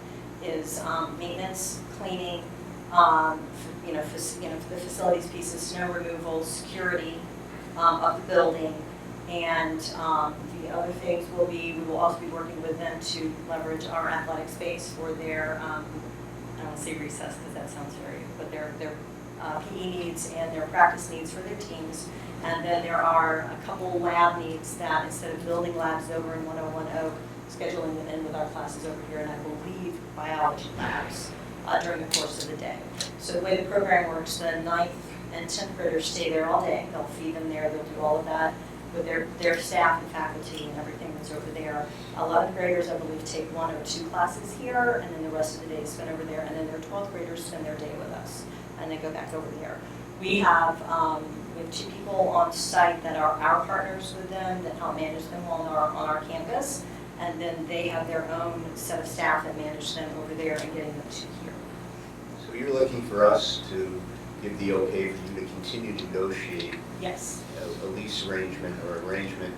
is maintenance, cleaning, the facilities pieces, snow removal, security of the building, and the other things will be, we will also be working with them to leverage our athletic space for their, I don't want to say recess because that sounds very, but their PE needs and their practice needs for their teams. And then there are a couple lab needs that instead of building labs over in 101 Oak, scheduling them in with our classes over here, and I believe biology labs during the course of the day. So the way the program works, the 9th and 10th graders stay there all day. They'll feed them there, they'll do all of that with their staff and faculty and everything that's over there. 11th graders, I believe, take 1 or 2 classes here, and then the rest of the day is spent over there, and then their 12th graders spend their day with us, and they go back over there. We have 2 people on site that are our partners with them that help manage them on our campus, and then they have their own set of staff that manage them over there and getting them to here. So you're looking for us to give the okay for you to continue to negotiate Yes. a lease arrangement or arrangement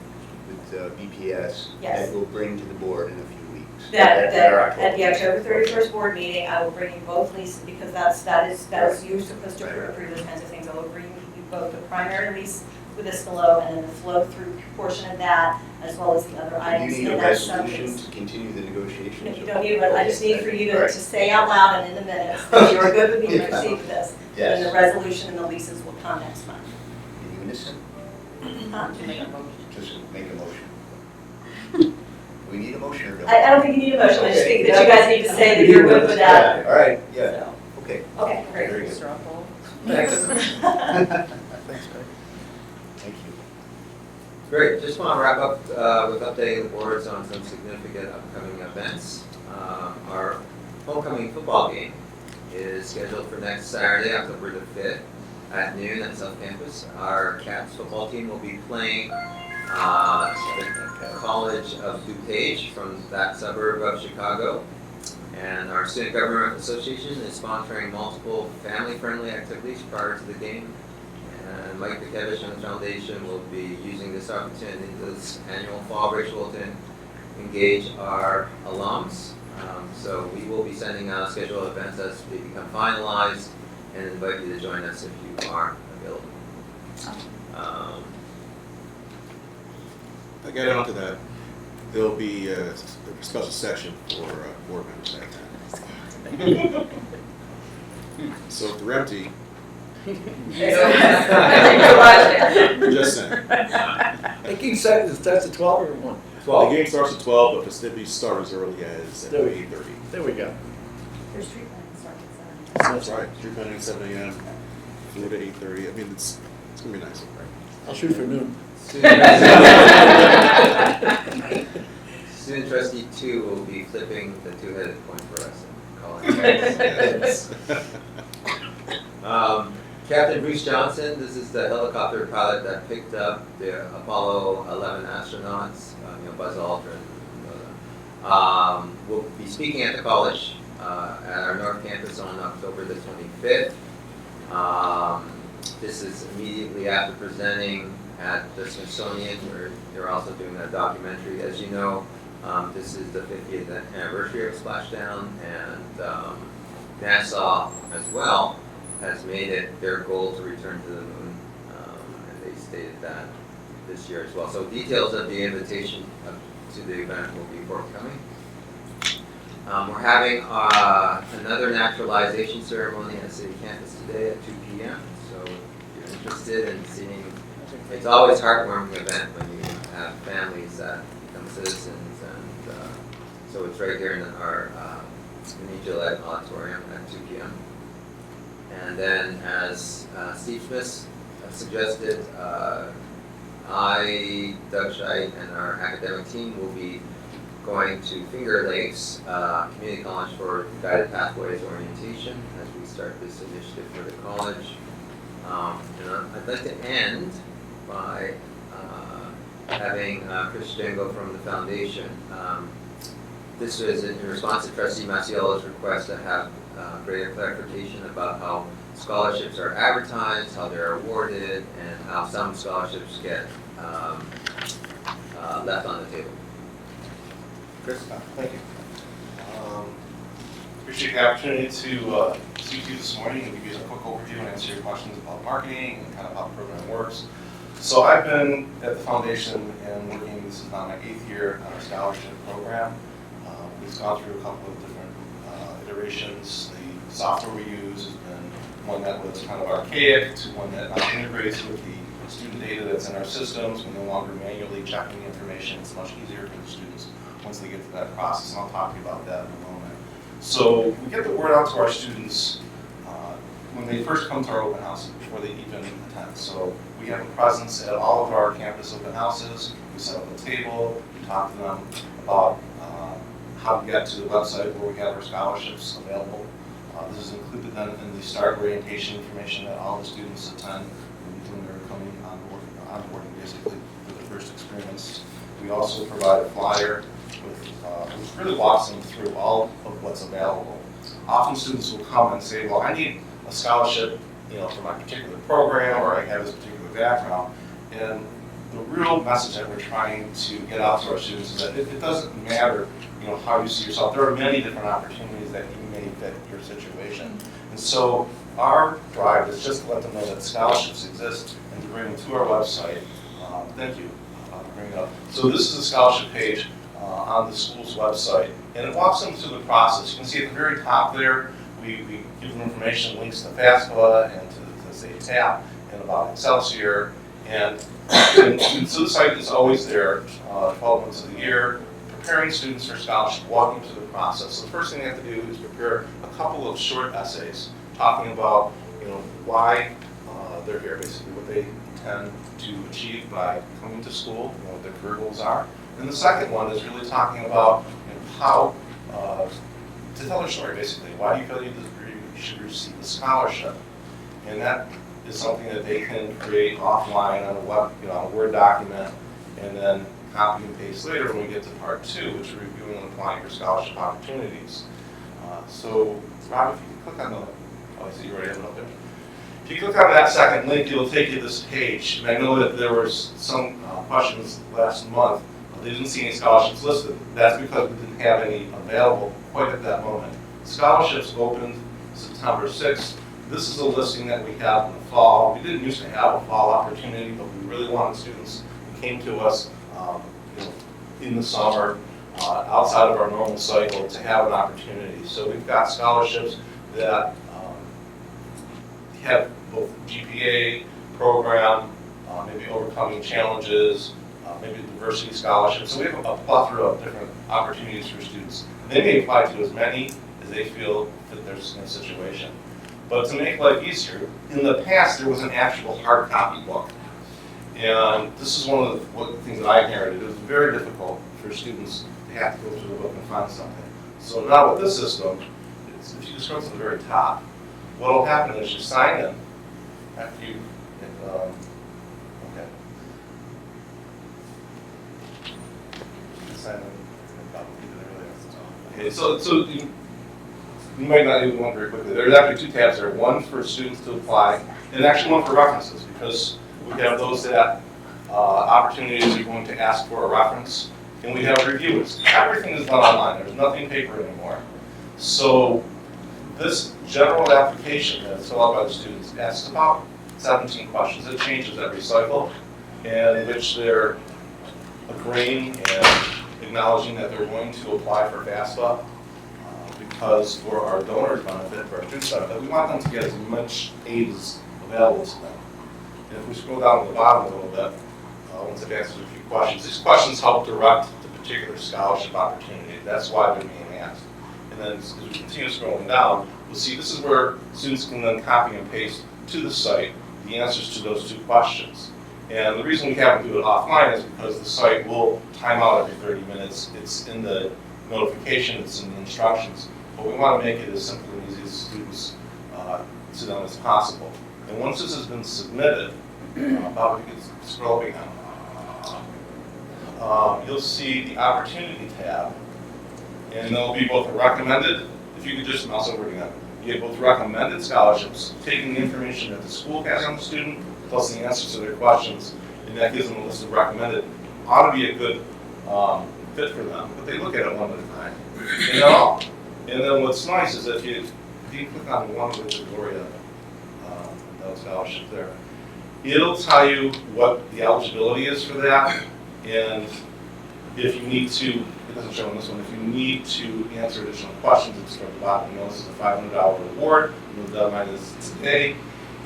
with BPS Yes. that we'll bring to the board in a few weeks. At October the October 31st board meeting, I will bring you both leases because that is you're supposed to approve those kinds of things. I will bring you both the primary lease with Iskolo and then the flow through portion of that, as well as the other Do you items need in a that resolution sublease. to continue the negotiations? No, you don't need, but I just need for you All to right. say out loud and in the minutes that you are good with me to proceed with this. And the Yes. resolution and the leases will come next month. In unison? Huh? Just make a motion. We need a motion or no? I don't think you need a motion, I just Okay. think that you guys need to say that you're good with that. Yeah, all right, yeah, So, okay. okay, great. Very good. Thanks. Thanks, Greg. Thank you. Great, just want to wrap up with updating the boards on some significant upcoming events. Our homecoming football game is scheduled for next Saturday, October the 5th at noon at South Campus. Our Cats football team will be playing the College of DuPage from that suburb of Chicago. And our Student Government Association is sponsoring multiple family-friendly activities prior to the game. And Mike Bukevich and the foundation will be using this opportunity, this annual fall ritual, to engage our alums. So we will be sending out scheduled events as they become finalized and invite you to join us if you are available. I got onto that. There'll be a special section for board members at that. So if they're empty, just saying. The game starts at 12 or 1? The game starts at 12, but festivities start as early as at 8:30. There we go. There's street planning starting at 7. That's right. Street planning at 7 a.m. Food at 8:30. I mean, it's gonna be nice. I'll shoot for noon. Student trustee 2 will be flipping the two-headed coin for us. call it. Captain Bruce Johnson, this is the helicopter pilot that picked up the Apollo 11 astronauts, Buzz Aldrin. Will be speaking at the college at our North Campus on October the 25th. This is immediately after presenting at the Smithsonian, where they're also doing a documentary. As you know, this is the 50th anniversary of Splashdown, and NASA as well has made it their goal to return to the moon, and they stated that this year as well. So details of the invitation to the event will be forthcoming. We're having another naturalization ceremony at City Campus today at 2 p.m. So if you're interested in seeing, it's always a heartwarming event when you have families that become citizens, and so it's right here in our Mini Gillette Auditorium at 2 p.m. And then, as Steve Smith suggested, I, Doug Scheit, and our academic team will be going to Finger Lakes Community College for Guided Pathways Orientation as we start this initiative for the college. And I'd like to end by having Chris Jango from the foundation. This was in response to Trustee Maciello's request to have greater clarification about how scholarships are advertised, how they're awarded, and how some scholarships get left on the table. Chris? Thank you. Appreciate the opportunity to speak to you this morning and give you a quick overview and answer your questions about marketing and kind of how the program works. So I've been at the foundation and working, this is now my 8th year on our scholarship program. We've gone through a couple of different iterations. The software we use has been one that was kind of archaic to one that now integrates with the student data that's in our systems. We're no longer manually checking information. It's much easier for the students once they get to that process, and I'll talk to you about that in a moment. So we get the word out to our students when they first come to our open houses before they even attend. So we have a presence at all of our campus open houses. We set up a table, we talk to them about how to get to the website where we have our scholarships available. This is included then in the start orientation information that all the students attend when they're coming onboarding basically for the first experience. We also provide a flyer which really walks them through all of what's available. Often students will come and say, well, I need a scholarship, for my particular program, or I have this particular background. And the real message that we're trying to get out to our students is that it doesn't matter, how you see yourself. There are many different opportunities that you may fit your situation. And so our drive is just to let them know that scholarships exist and to bring them to our website. Thank you. I'll bring it up. So this is a scholarship page on the school's website, and it walks them through the process. You can see at the very top there, we give them information, links to FAFSA and to say TAP and about Excelsior, and so the site is always there 12 months of the year, preparing students for scholarship, walking through the process. So the first thing they have to do is prepare a couple of short essays talking about why they're here, basically what they intend to achieve by coming to school, what their career goals are. And the second one is really talking about how to tell their story, basically. Why do you feel you should receive a scholarship? And that is something that they can create offline on a on a Word document, and then copy and paste later when we get to part 2, which is reviewing and applying for scholarship opportunities. So, Rob, if you can click on the, I see you already have it up there. If you click on that second link, it'll take you to this page. And I know that there was some questions last month. They didn't see any scholarships listed. That's because we didn't have any available quite at that moment. Scholarships opened September 6th. This is a listing that we have in the fall. We didn't used to have a fall opportunity, but we really wanted students who came to us in the summer, outside of our normal cycle, to have an opportunity. So we've got scholarships that have both GPA program, maybe overcoming challenges, maybe diversity scholarships. So we have a plethora of different opportunities for students. They may apply to as many as they feel fit their situation. But to make life easier, in the past there was an actual hard copy book. And this is one of the things that I inherited. It was very difficult for students to have to go through the book and find something. So now with this system, you scroll to the very top, what will happen is you sign in after you, okay. You sign in. Okay, so you might not even want very quickly. There's actually two tabs there. One for students to apply, and actually one for references, because we have those that opportunities you're going to ask for a reference, and we have reviews. Everything is done online. There's nothing paper anymore. So this general application that is filled out by the students asks about 17 questions. It changes every cycle, and in which they're agreeing and acknowledging that they're going to apply for FAFSA, because for our donors' benefit, for our students' benefit, we want them to get as much aid as available to them. And if we scroll down to the bottom a little bit, once I've answered a few questions, these questions help direct the particular scholarship opportunity. That's why they're being asked. And then as we continue scrolling down, we'll see this is where students can then copy and paste to the site the answers to those two questions. And the reason we have them do it offline is because the site will time out every 30 minutes. It's in the notification, it's in the instructions. But we want to make it as simple and easy as students to them as possible. And once this has been submitted, Bob, you can scroll again. You'll see the opportunity tab, and there'll be both a recommended, if you could just mouse over again, you get both recommended scholarships, taking the information that the school has on the student, plus the answers to their questions, and that gives them a list of recommended. Ought to be a good fit for them, but they look at it one at a time. And they're all. And then what's nice is if you click on one with the Gloria scholarship there, it'll tell you what the eligibility is for that, and if you need to, it doesn't show on this one, if you need to answer additional questions, it's toward the bottom. You know, this is a $500 reward, and the deadline is today,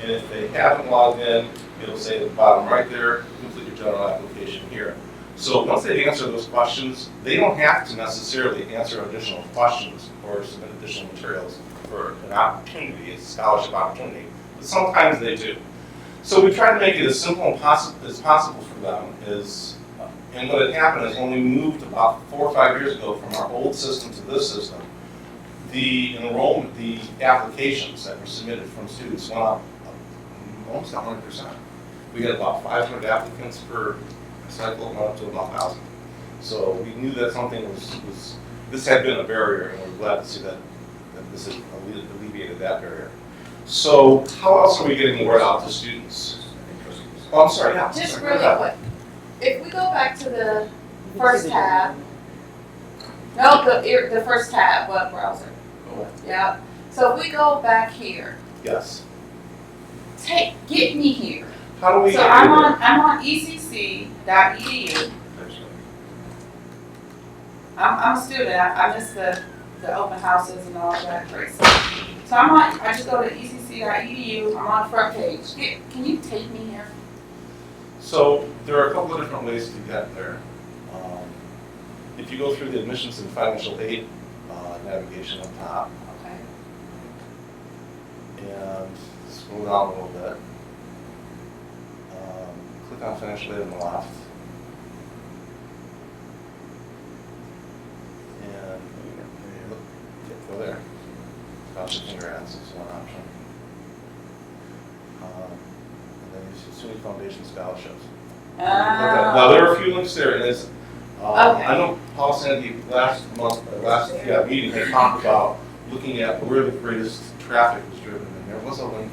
and if they haven't logged in, it'll say at the bottom right there, complete your general application here. So once they answer those questions, they don't have to necessarily answer additional questions or submit additional materials for an opportunity, a scholarship opportunity, but sometimes they do. So we try to make it as simple as possible for them. And what had happened is when we moved about 4 or 5 years ago from our old system to this system, the enrollment, the applications that were submitted from students went up almost 100%. We had about 500 applicants per cycle, went up to about 1,000. So we knew that something this had been a barrier, and we're glad to see that this has alleviated that barrier. So how else are we getting the word out to students? Oh, I'm sorry, yeah. Just sorry, really quick, if we go back to the first tab, the first tab, web browser. Oh. Yeah, so if we go back here, Yes. get me here. How do we So get I'm here? on ecc.edu. I'm a student, I missed the open houses and all that great stuff. So I just go to ecc.edu, I'm on the front page. Can you take me here? So there are a couple of different ways to get there. If you go through the admissions and financial aid navigation up top, Okay. and scroll down a little bit, click on financial aid on the left, and go there. Scholarships and grants is one option. And then you see SUNY Foundation scholarships. Now there are a few links there, and it's, Okay. I know Paul Sandy last meeting had talked about looking at where the greatest traffic was driven, and there was a link.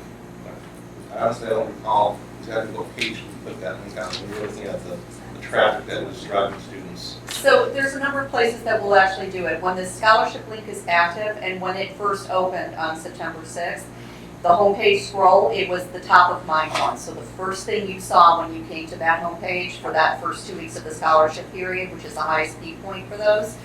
Honestly, I don't recall exactly what page we put that link on. We were looking at the traffic that was driving students. So there's a number of places that will actually do it. When the scholarship link is active and when it first opened on September 6th, the homepage scroll, it was the top of mind one. So the first thing you saw when you came to that homepage for that first 2 weeks of the scholarship period, which is the highest peak point for those,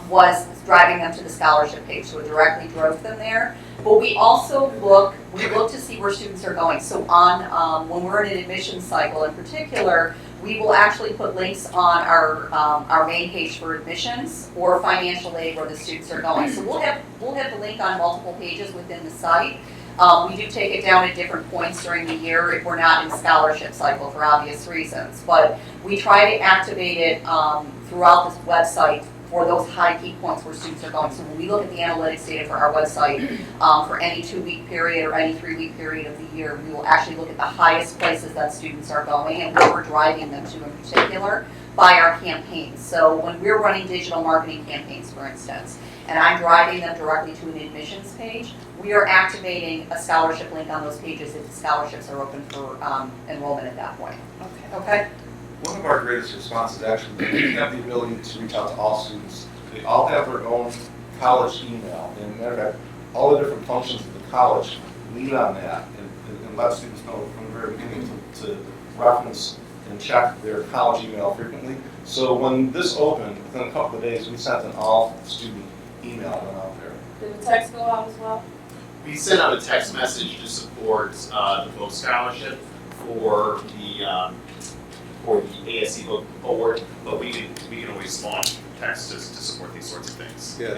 was driving them to the scholarship page. So it directly drove them there. But we also look to see where students are going. So on when we're in an admissions cycle in particular, we will actually put links on our main page for admissions or financial aid where the students are going. So we'll have the link on multiple pages within the site. We do take it down at different points during the year if we're not in the scholarship cycle for obvious reasons. But we try to activate it throughout this website for those high peak points where students are going. So when we look at the analytics data for our website, for any 2-week period or any 3-week period of the year, we will actually look at the highest places that students are going and where we're driving them to in particular by our campaigns. So when we're running digital marketing campaigns, for instance, and I'm driving them directly to an admissions page, we are activating a scholarship link on those pages if the scholarships are open for enrollment at that point. Okay? One of our greatest responses actually, we have the ability to reach out to all students. They all have their own college email, and matter of fact, all the different functions of the college lead on that and let students know from the very beginning to reference and check their college email frequently. So when this opened, within a couple of days, we sent an all-student email out there. Did the text go out as well? We sent out a text message to support the book scholarship for the ASC Book Award, but we can always launch text to support these sorts of things. Yeah,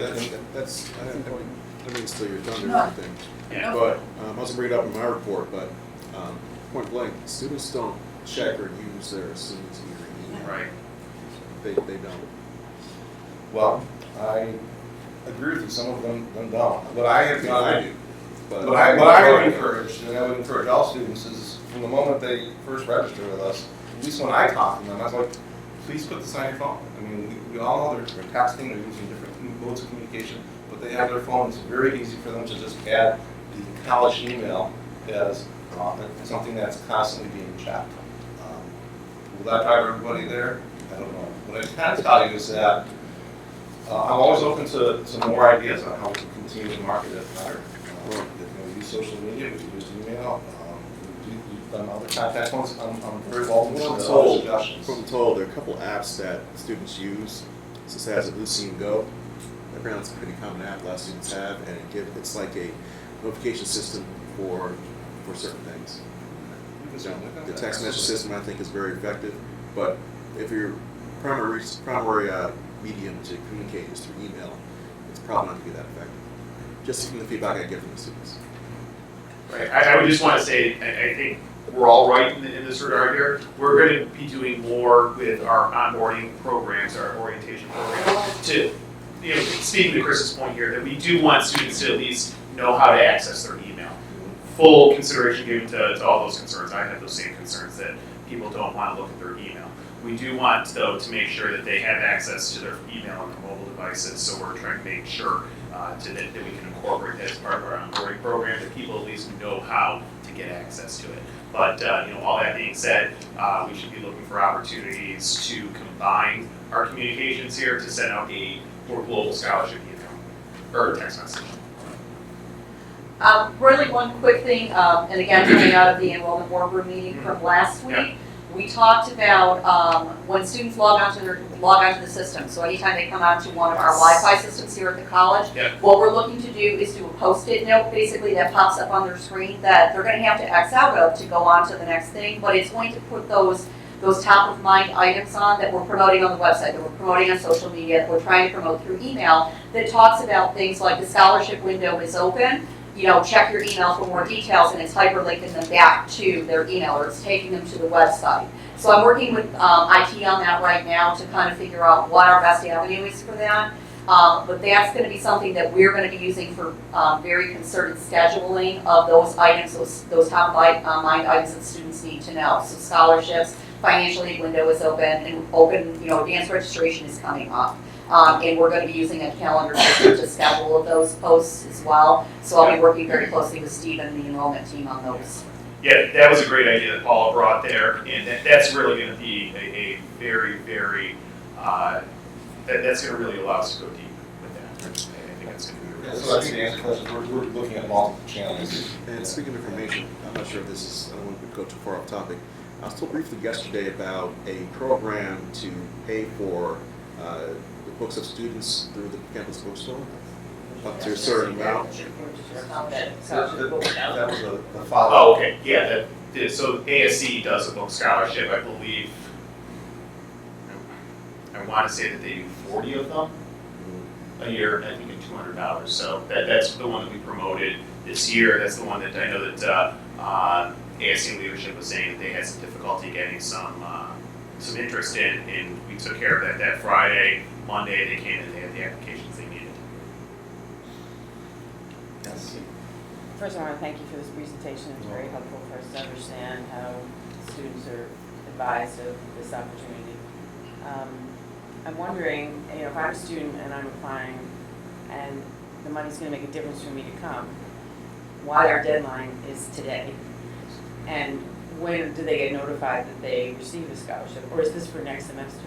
that's, I mean, still your thunder and No. everything. Yeah. But, I was gonna bring it up in my report, but, point blank, students don't check or use their students' email. Right. They don't. Well, I agree with you, some of them don't. What I have done, I do. But what I would encourage, and I would encourage all students, is from the moment they first register with us, at least when I talk to them, I was like, please put this on your phone. I mean, we all know they're texting, they're using different modes of communication, but they have their phone. It's very easy for them to just add the college email as something that's constantly being checked. Will that drive everybody there? I don't know. What I can tell you is that I'm always open to more ideas on how we can continue to market it better. We use social media, we use email, we've done other contact points. I'm very welcome to all suggestions. From told, there are a couple apps that students use. This has a Lucene Go. Apparently it's a pretty common app a lot of students have, and it's like a notification system for certain things. The text message system, I think, is very effective, but if your primary medium to communicate is through email, it's probably not going to be that effective. Just from the feedback I get from the students. Right. I would just want to say, I think we're all right in this regard here. We're going to be doing more with our onboarding programs, our orientation programs, to, speaking to Chris's point here, that we do want students to at least know how to access their email. Full consideration given to all those concerns. I have those same concerns that people don't want to look at their email. We do want, though, to make sure that they have access to their email on their mobile devices, so we're trying to make sure that we can incorporate that as part of our onboarding program, that people at least know how to get access to it. But all that being said, we should be looking for opportunities to combine our communications here to send out a more global scholarship email or text message. Really one quick thing, and again, coming out of the enrollment war room meeting from last week, we talked about when students log onto the system. So anytime they come onto one of our Wi-Fi systems here at the college, what we're looking to do is do a post-it note, basically, that pops up on their screen that they're going to have to X out of to go on to the next thing. But it's going to put those top of mind items on that we're promoting on the website, that we're promoting on social media, that we're trying to promote through email, that talks about things like the scholarship window is open. Check your email for more details, and it's hyperlinking them back to their email, or it's taking them to the website. So I'm working with IT on that right now to kind of figure out what our best avenue is for that. But that's going to be something that we're going to be using for very concerted scheduling of those items, those top of mind items that students need to know. So scholarships, financial aid window is open, and advanced registration is coming up. And we're going to be using a calendar system to schedule of those posts as well. So I'll be working very closely with Steve and the enrollment team on those. Yeah, that was a great idea that Paula brought there, and that's really going to be a very, very, that's going to really allow us to go deep with that. I think that's going to be really So I think to answer the question, we're looking at multiple channels. And speaking of information, I'm not sure if this is, I don't want to go too far off topic. I was told briefly yesterday about a program to pay for the books of students through the campus bookstore up to a certain amount. That was the follow-up. Oh, okay, yeah, so ASC does a book scholarship, I believe. I want to say that they do 40 of them a year, I think at $200. So that's the one that we promoted this year. That's the one that I know that ASC leadership was saying that they had some difficulty getting some interest in, and we took care of that Friday. Monday they came in, they had the applications they needed. Yes. First, I want to thank you for this presentation. It's very helpful for us to understand how students are advised of this opportunity. I'm wondering, if I'm a student and I'm applying and the money's going to make a difference for me to come, why our deadline is today? And when do they get notified that they receive a scholarship? Or is this for next semester?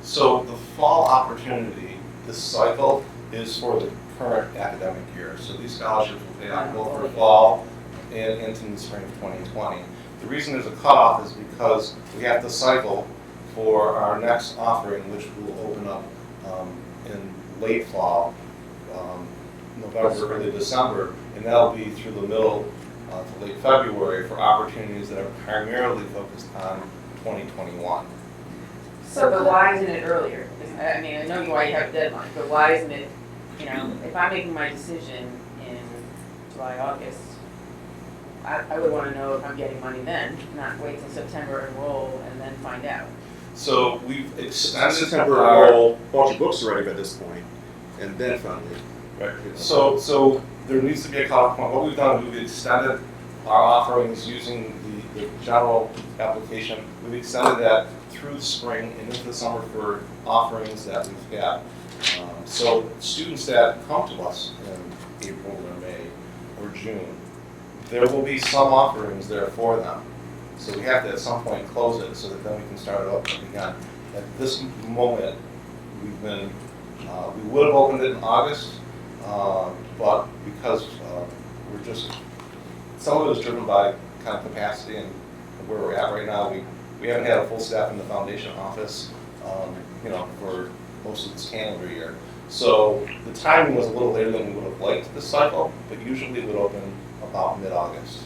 So the fall opportunity, this cycle, is for the current academic year. So these scholarships will pay out both for fall and into the spring of 2020. The reason there's a cutoff is because we have to cycle for our next offering, which will open up in late fall, November, early December, and that'll be through the middle to late February for opportunities that are primarily focused on 2021. So, but why isn't it earlier? I mean, I know why you have a deadline, but why isn't it, if I'm making my decision in July, August, I would want to know if I'm getting money then, not wait till September, enroll, and then find out. So we've extended September our enroll, bought your books already by this point, and then finally. right. So there needs to be a cutoff point. What we've done, we've extended our offerings using the general application. We've extended that through the spring and into the summer for offerings that we've got. So students that come to us in April or May or June, there will be some offerings there for them. So we have to at some point close it so that then we can start it up again. At this moment, we've been, we would have opened it in August, but because we're just, some of it is driven by kind of capacity and where we're at right now. We haven't had a full staff in the foundation office, for most of this calendar year. So the timing was a little later than we would have liked this cycle, but usually it would open about mid-August.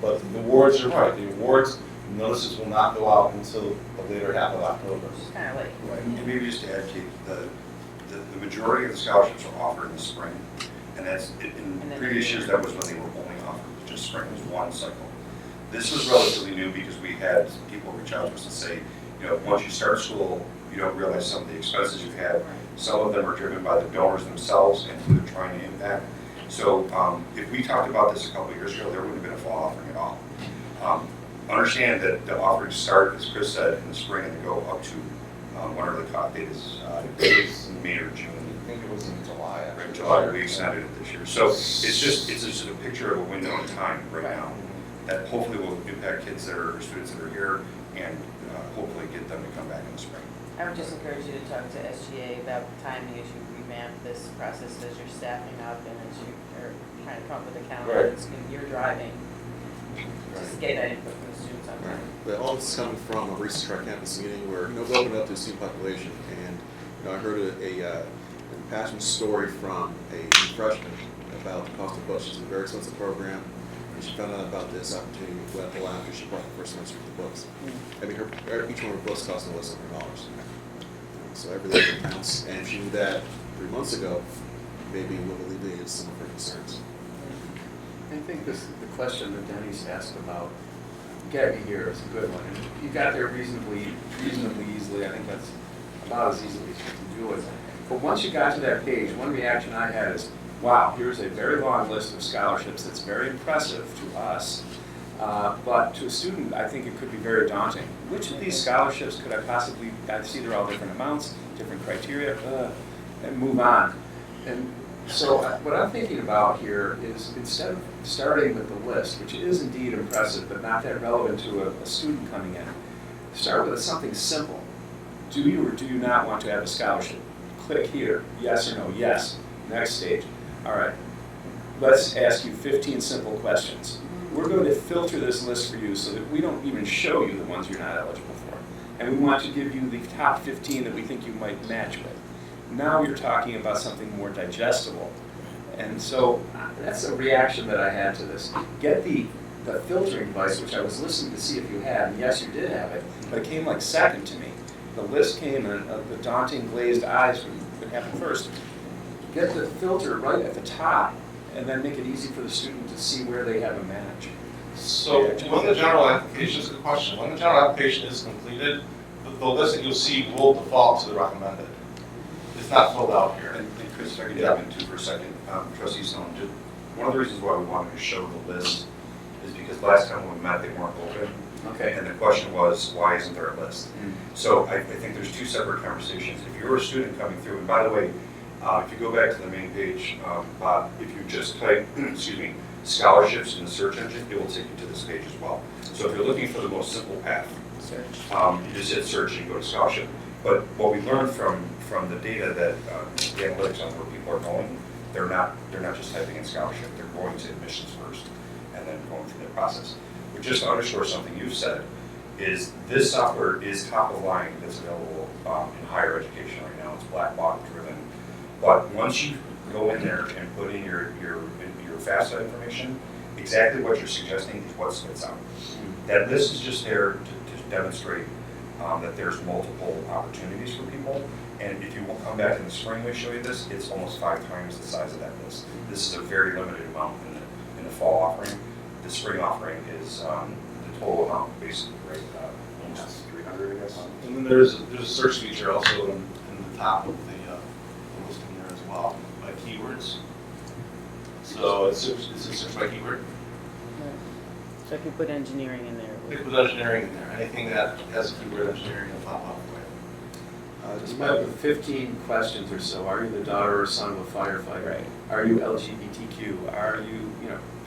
But the awards are right. The awards notices will not go out until the later half of October. Which is kind of late. Right, and maybe just to add, Kate, the majority of the scholarships are offered in the spring, and that's, in previous years, that was when they were only offered, just spring was one cycle. This was relatively new because we had people reach out to us and say, once you start school, you don't realize some of the expenses you've had. Some of them are driven by the donors themselves and who they're trying to impact. So if we talked about this a couple of years ago, there wouldn't have been a fall offering at all. Understand that the offerings start, as Chris said, in the spring and they go up to whatever the cut date is, in May or June. I think it was in July. Right, July, we extended it this year. So it's just a picture of a window in time right now that hopefully will impact kids that are, students that are here and hopefully get them to come back in the spring. I would just encourage you to talk to SGA about timing as you revamp this process, as you're staffing up and as you are trying to come up with a calendar. Right. You're driving. Just get that input from the students on Right. time. But all this is coming from a recent Tri Campus meeting where, we opened up to the student population, and, I heard a passionate story from a new freshman about the cost of books. It's a very expensive program, and she found out about this opportunity well after she bought the first semester of the books. I mean, each one of her books cost no less than $100. So every little counts, and if she knew that 3 months ago, maybe it would have alleviated some of her concerns. I think the question that Denny's asked about getting here is a good one. And you got there reasonably easily. I think that's about as easily as you can do it. But once you got to that page, one reaction I had is, wow, here's a very long list of scholarships that's very impressive to us. But to a student, I think it could be very daunting. Which of these scholarships could I possibly, I see they're all different amounts, different criteria, and move on. And so what I'm thinking about here is, instead of starting with the list, which is indeed impressive, but not that relevant to a student coming in, start with something simple. Do you or do you not want to have a scholarship? Click here, yes or no, yes. Next stage. All right, let's ask you 15 simple questions. We're going to filter this list for you so that we don't even show you the ones you're not eligible for. And we want to give you the top 15 that we think you might match with. Now you're talking about something more digestible. And so that's a reaction that I had to this. Get the filtering device, which I was listening to see if you had, and yes, you did have it, but it came like second to me. The list came and the daunting glazed eyes would happen first. Get the filter right at the top, and then make it easy for the student to see where they have a match. So when the general application, is a good question, when the general application is completed, the list that you'll see will default to the recommended. it's not filled out here. And Chris, if I could dive in too for a second, Trustee Stone, just one of the reasons why we wanted to show the list is because last time when we met, they weren't open. Okay. And the question was, why isn't there a list? So I think there's two separate conversations. If you're a student coming through, and by the way, if you go back to the main page, Bob, if you just type, excuse me, scholarships in the search engine, it will take you to this page as well. So if you're looking for the most simple path, you just hit search and go to scholarship. But what we learned from the data that the analytics on where people are going, they're not just typing in scholarship. They're going to admissions first and then going through the process. But just to underscore something you've said, is this software is top of line that's available in higher education right now. It's black box driven. But once you go in there and put in your FAFSA information, exactly what you're suggesting is what spits out. That list is just there to demonstrate that there's multiple opportunities for people. And if you will come back in the spring, we show you this, it's almost 5 times the size of that list. This is a very limited amount in the fall offering. The spring offering is the total amount, basically, right? Almost 300, I guess. And then there's a search feature also in the top of the listing there as well, by keywords. So it's a search by keyword. So if you put engineering in there. You put engineering in there. Anything that has a keyword engineering will pop up. Despite the 15 questions or so, are you the daughter or son of a firefighter? Right. Are you LGBTQ? Are you,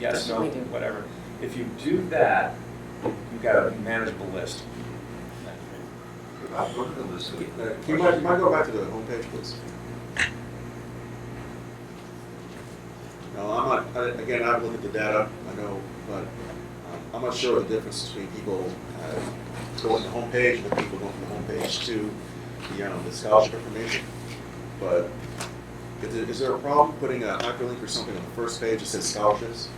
yes, no, whatever. If you do that, you've got a manageable list. I'll go to the list. You might go back to the homepage, please. No, again, I haven't looked at the data, I know, but I'm not sure the difference between people going to the homepage and the people going from the homepage to the scholarship information. But is there a problem putting a hyperlink or something on the first page that says scholarships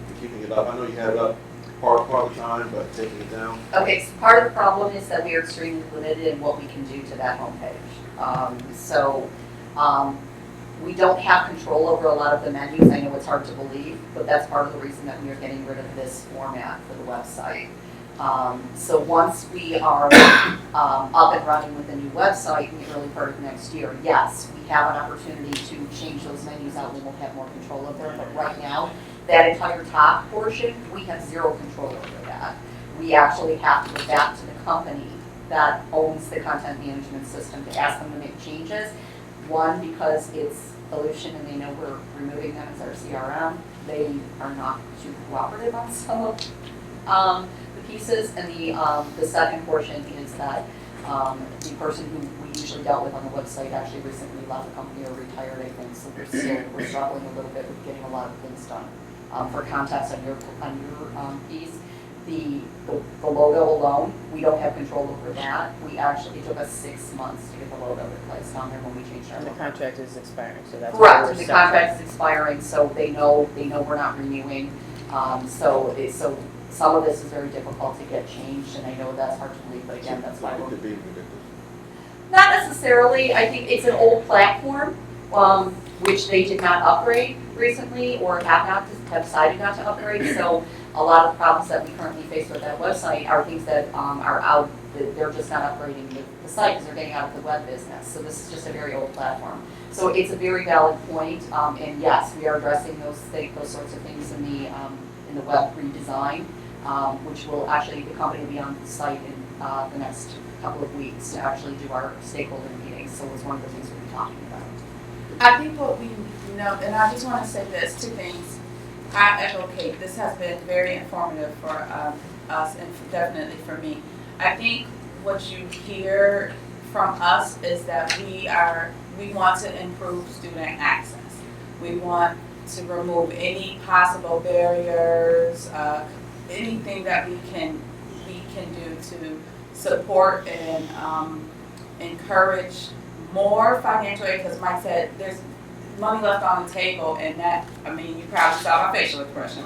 and keeping it up? I know you have it up part of the time, but taking it down. Okay, so part of the problem is that we are extremely limited in what we can do to that homepage. We don't have control over a lot of the menus. I know it's hard to believe, but that's part of the reason that we are getting rid of this format for the website. So once we are up and running with the new website in the early part of next year, yes, we have an opportunity to change those menus out and we'll have more control over them. But right now, that entire top portion, we have zero control over that. We actually have to go back to the company that owns the content management system to ask them to make changes. One, because it's Elution and they know we're removing them as our CRM. They are not too cooperative on some of the pieces. And the second portion is that the person who we usually dealt with on the website actually recently left the company or retired, I think. So we're struggling a little bit with getting a lot of things done. For context on your piece, the logo alone, we don't have control over that. It took us 6 months to get the logo replaced on there when we changed our And the logo. contract is expiring, so that's. Correct, and the contract is expiring, so they know we're not renewing. So some of this is very difficult to get changed, and I know that's hard to believe, but again, that's why we're. Could be ridiculous. Not necessarily. I think it's an old platform, which they did not upgrade recently or have decided not to upgrade. So a lot of the problems that we currently face with that website are things that are out, that they're just not upgrading the site because they're getting out of the web business. So this is just a very old platform. So it's a very valid point, and yes, we are addressing those sorts of things in the web redesign, which will actually, the company will be on the site in the next couple of weeks to actually do our stakeholder meetings. So it's one of the things we'll be talking about. I think what we know, and I just want to say this, 2 things. I echo Kate, this has been very informative for us and definitely for me. I think what you hear from us is that we want to improve student access. We want to remove any possible barriers, anything that we can do to support and encourage more financial aid, because Mike said there's money left on the table, and that, you probably saw my facial expression,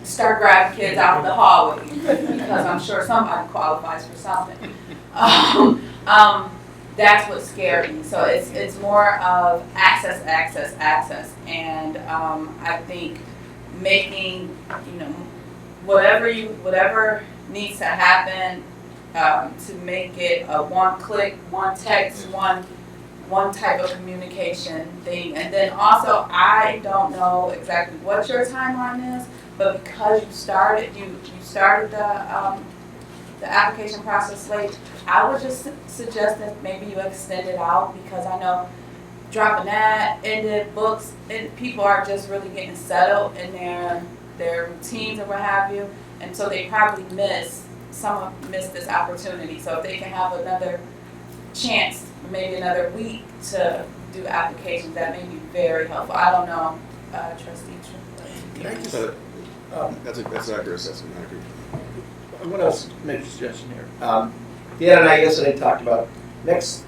start grabbing kids out of the hallway, because I'm sure somebody qualifies for something. That's what scared me. So it's more of access, and I think making, whatever needs to happen to make it a one click, one text, one one type of communication thing. And then also, I don't know exactly what your timeline is, but because you started the application process late, I would just suggest that maybe you extend it out, because I know dropping that into books, and people are just really getting settled in their routines and what have you, and so they probably miss this opportunity. So if they can have another chance, maybe another week to do applications, that may be very helpful. I don't know, trustee. Can I just, That's an accurate assessment, I agree. I want to make a suggestion here. Dan and I yesterday talked about next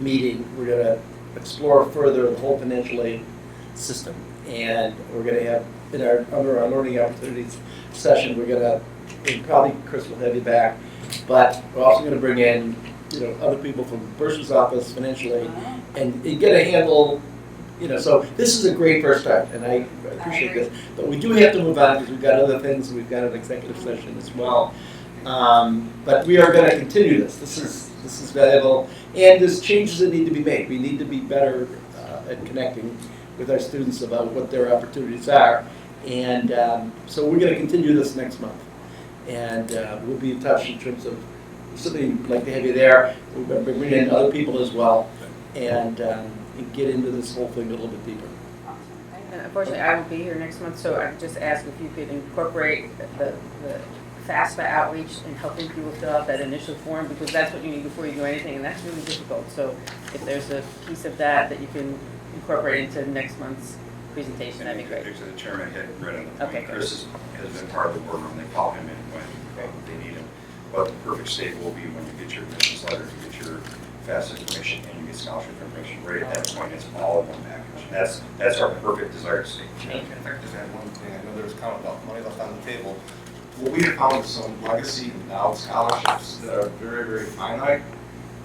meeting, we're going to explore further the whole financial aid system. And we're going to have, under our learning opportunities session, we're going to, and probably Chris will have you back, but we're also going to bring in, other people from Bursar's office, financial aid, and get a handle, so this is a great first start, and I appreciate this. But we do have to move on because we've got other things, we've got an executive session as well. But we are going to continue this. This is valuable, and there's changes that need to be made. We need to be better at connecting with our students about what their opportunities are, and so we're going to continue this next month. And we'll be in touch in terms of something like to have you there. We're going to bring in other people as well, and get into this whole thing a little bit deeper. And unfortunately, I won't be here next month, so I just ask if you could incorporate the FAFSA outreach and helping people fill out that initial form, because that's what you need before you do anything, and that's really difficult. So if there's a piece of that you can incorporate into next month's presentation, that'd be great. Actually, the chairman had written the point. Okay, great. Chris has been part of the board room. They call him in when they need him. What the perfect state will be when you get your admissions letter, you get your FAFSA information, and you get scholarship information. Right at that point, it's all in one package. And that's our perfect desired state. In fact, just add one thing. I know there was a comment about money left on the table. What we have found is some legacy endowed scholarships that are very, very finite,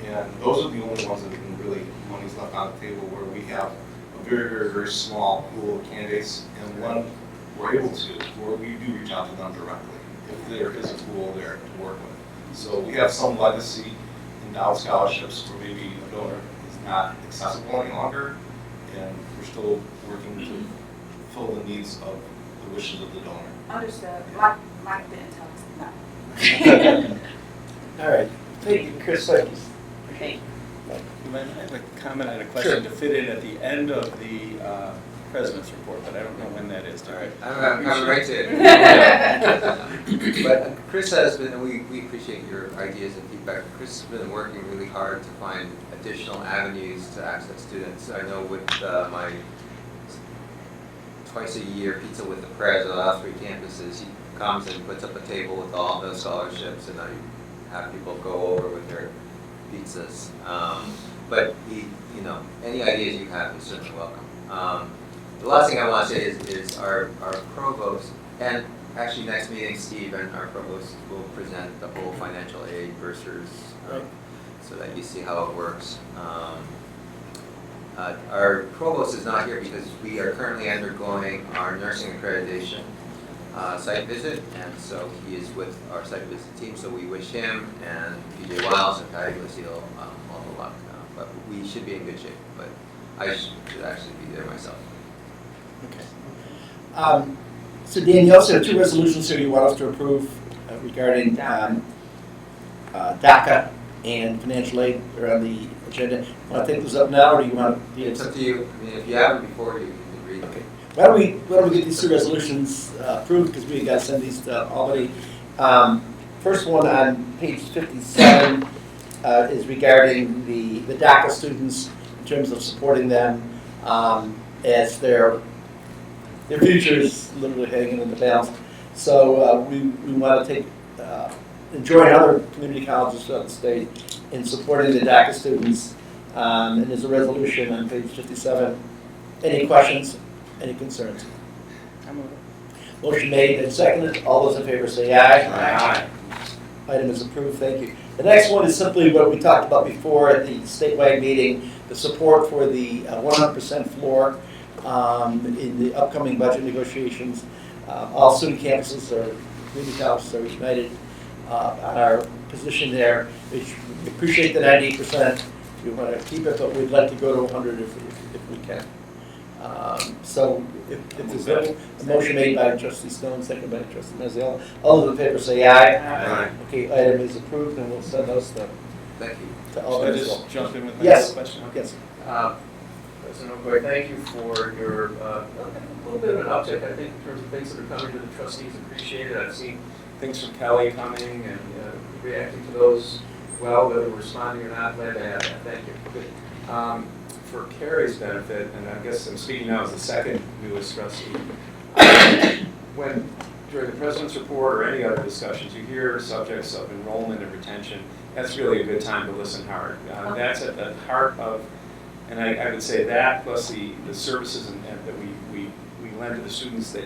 and those are the only ones that can really, money's left on the table, where we have a very, very, very small pool of candidates, and when we're able to, where we do reach out to them directly, if there is a pool there to work with. So we have some legacy endowed scholarships where maybe a donor is not accessible any longer, and we're still working to fill the needs of the wishes of the donor. Understood. Mike didn't tell us no. All right. Thank you, Chris. Thank you. Thank you. I have a comment and a question to fit in at the end of the president's report, but I don't know when that is. All right, I'm right to it. But Chris has been, and we appreciate your ideas and feedback. Chris has been working really hard to find additional avenues to access students. I know with my twice a year pizza with the prayers on all 3 campuses, he comes and puts up a table with all those scholarships, and I have people go over with their pizzas. But any ideas you have is certainly welcome. The last thing I want to say is our provost, and actually next meeting, Steve and our provost will present the whole financial aid versus, so that you see how it works. Our provost is not here because we are currently undergoing our nursing accreditation site visit, and so he is with our site visit team, so we wish him and PJ Wiles and Patty Lucille all the luck. But we should be in good shape, but I should actually be there myself. Okay. So Dan, you also have 2 resolutions here you want us to approve regarding DACA and financial aid are on the agenda. Want to take those up now, or do you want to? It's up to you. I mean, if you have them before, you can read them. Okay. Why don't we get these 2 resolutions approved, because we got to send these to Albany. First one on page 57 is regarding the DACA students in terms of supporting them as their future is literally hanging in the balance. So we want to join other community colleges throughout the state in supporting the DACA students. And there's a resolution on page 57. Any questions? Any concerns? Motion made and seconded. All those in favor say aye. Aye. Item is approved. Thank you. The next one is simply what we talked about before at the statewide meeting, the support for the 100% floor in the upcoming budget negotiations. All student campuses or community colleges are united on our position there. We appreciate the 98%. we want to keep it, but we'd like to go to 100 if we can. So if there's a motion made by trustee Stone, second by trustee Mazziela, all those in favor say aye. Aye. Okay, item is approved, and we'll send those to Thank you. all Should I of just us. jump in with my Yes. question? Yes. President Okoye, thank you for your, a little bit of an uptick, I think, in terms of things that are coming to the trustees. Appreciate it. I've seen things from Kelly coming and reacting to those well, whether we're responding or not. Glad to have that. Thank you. Good. For Carrie's benefit, and I guess I'm speaking now as the second newest trustee, when during the president's report or any other discussions, you hear subjects of enrollment and retention, that's really a good time to listen hard. That's at the heart of, and I would say that plus the services and that we lend to the students that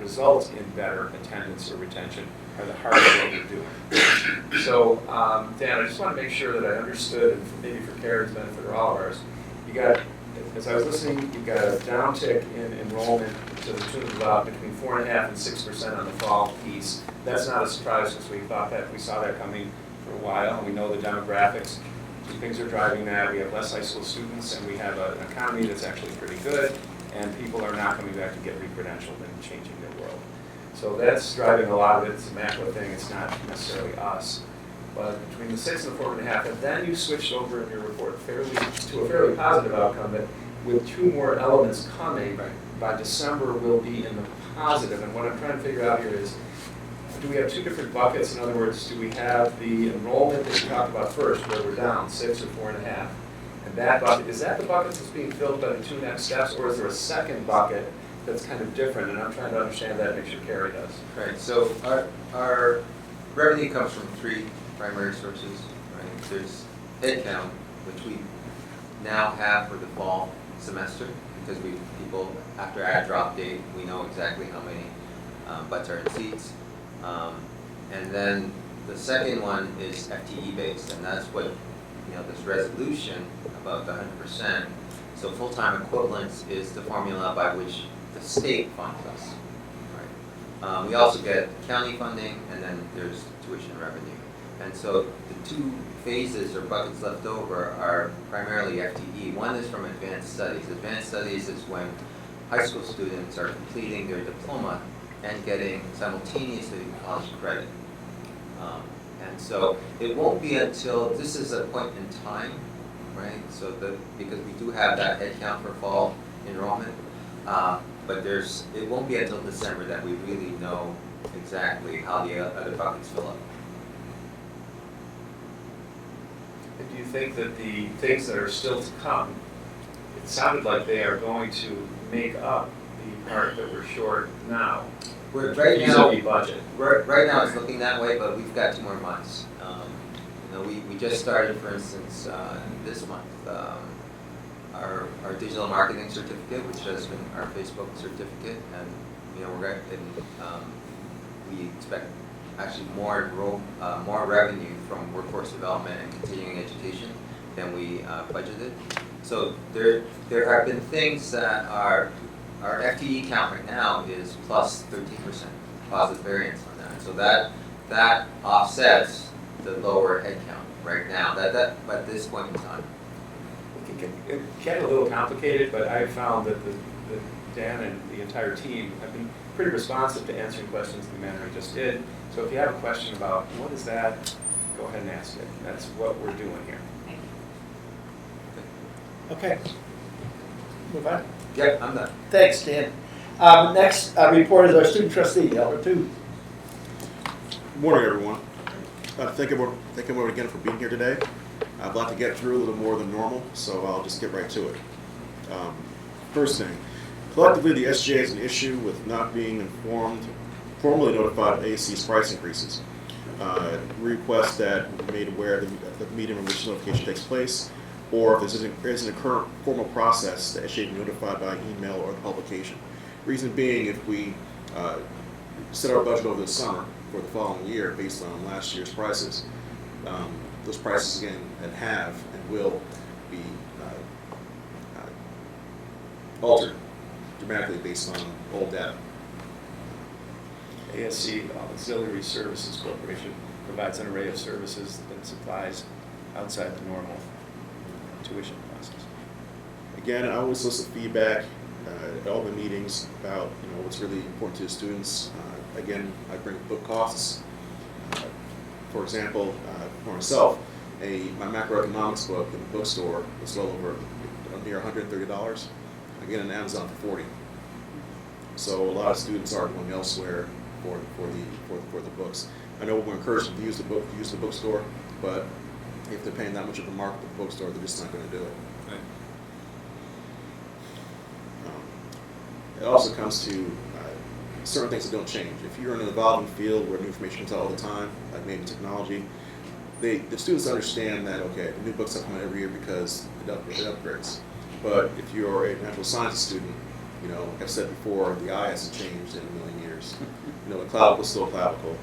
result in better attendance or retention are the heart of what we're doing. So, Dan, I just want to make sure that I understood, and maybe for Carrie's benefit or all of ours, you got, as I was listening, you've got a downtick in enrollment to the tune of about between 4.5% and 6% on the fall piece. That's not a surprise because we saw that coming for a while, and we know the demographics. Two things are driving that. We have less high school students, and we have an economy that's actually pretty good, and people are not coming back to get re-credentialed and changing their world. So that's driving a lot of it. It's a macro thing. It's not necessarily us. But between the 6 and the 4.5, and then you switched over in your report to a fairly positive outcome that with 2 more elements coming, by December we'll be in the positive. And what I'm trying to figure out here is, do we have 2 different buckets? In other words, do we have the enrollment that you talked about first, where we're down 6 or 4.5? And that bucket, is that the bucket that's being filled by the 2 next steps, or is there a second bucket that's kind of different? And I'm trying to understand that and make sure Carrie does. Right, so our revenue comes from 3 primary sources, right? There's headcount, which we now have for the fall semester, because people, after our drop date, we know exactly how many butts are in seats. And then the second one is FTE based, and that's what, this resolution about the 100%. So full-time equivalence is the formula by which the state funds us, right? We also get county funding, and then there's tuition revenue. And so the 2 phases or buckets left over are primarily FTE. One is from advanced studies. Advanced studies is when high school students are completing their diploma and getting simultaneously college credit. And so it won't be until, this is a point in time, right? So because we do have that headcount for fall enrollment, but it won't be until December that we really know exactly how the other buckets fill up. And do you think that the things that are still to come, it sounded like they are going to make up the part that we're short now? Right now, budget. Right now it's looking that way, but we've got 2 more months. We just started, for instance, this month, our digital marketing certificate, which has been our Facebook certificate, and we expect actually more revenue from workforce development and continuing education than we budgeted. So there have been things that our FTE count right now is plus 13% positive variance on that. So that offsets the lower head count right now. That at this point in time. It can get a little complicated, but I found that Dan and the entire team have been pretty responsive to answering questions in the manner I just did. So if you have a question about what is that, go ahead and ask it. That's what we're doing here. Okay. Move on. Yep, I'm done. Thanks, Dan. Next report is our student trustee, Albert 2. Good morning, everyone. Thank everyone again for being here today. I'd like to get through a little more than normal, so I'll just get right to it. First thing, collectively the SGA has an issue with not being formally notified of ASC's price increases. Request that made aware of the meeting in which notification takes place, or if there isn't a current formal process that SGA be notified by email or the publication. Reason being, if we set our budget over the summer for the following year based on last year's prices, those prices again have and will be altered dramatically based on old data. ASC, Auxiliary Services Corporation, provides an array of services and supplies outside the normal tuition classes. Again, I always solicit feedback at all the meetings about what's really important to the students. Again, I bring book costs. For example, for myself, my macroeconomics book in the bookstore is well over near $130. I get it on Amazon for $40. So a lot of students are going elsewhere for the books. I know we're encouraged to use the bookstore, but if they're paying that much of a markup at the bookstore, they're just not going to do it. Right. It also comes to certain things that don't change. If you're in an evolving field where new information comes out all the time, like maybe technology, the students understand that, okay, new books have come out every year because it upgrades. But if you're a natural sciences student, like I've said before, the eye hasn't changed in a million years. The clavicle is still clavicle.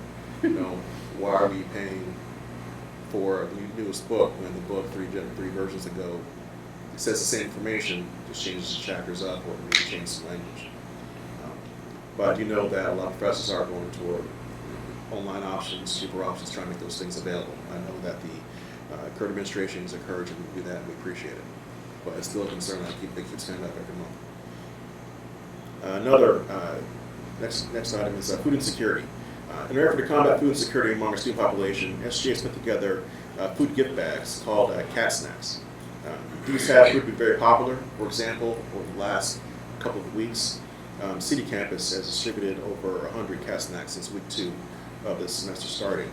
Why are we paying for the newest book when the book three versions ago it says the same information, just changes the chapters up or maybe changes the language. But you know that a lot of professors are going toward online options, super options, trying to make those things available. I know that the current administration is encouraging to do that, and we appreciate it. But it's still a concern that they keep standing up every month. Another next item is food insecurity. In an effort to combat food insecurity among our student population, SGA has put together food gift bags called cat snacks. These have proved to be very popular. For example, over the last couple of weeks, City Campus has distributed over 100 cat snacks since week 2 of this semester starting.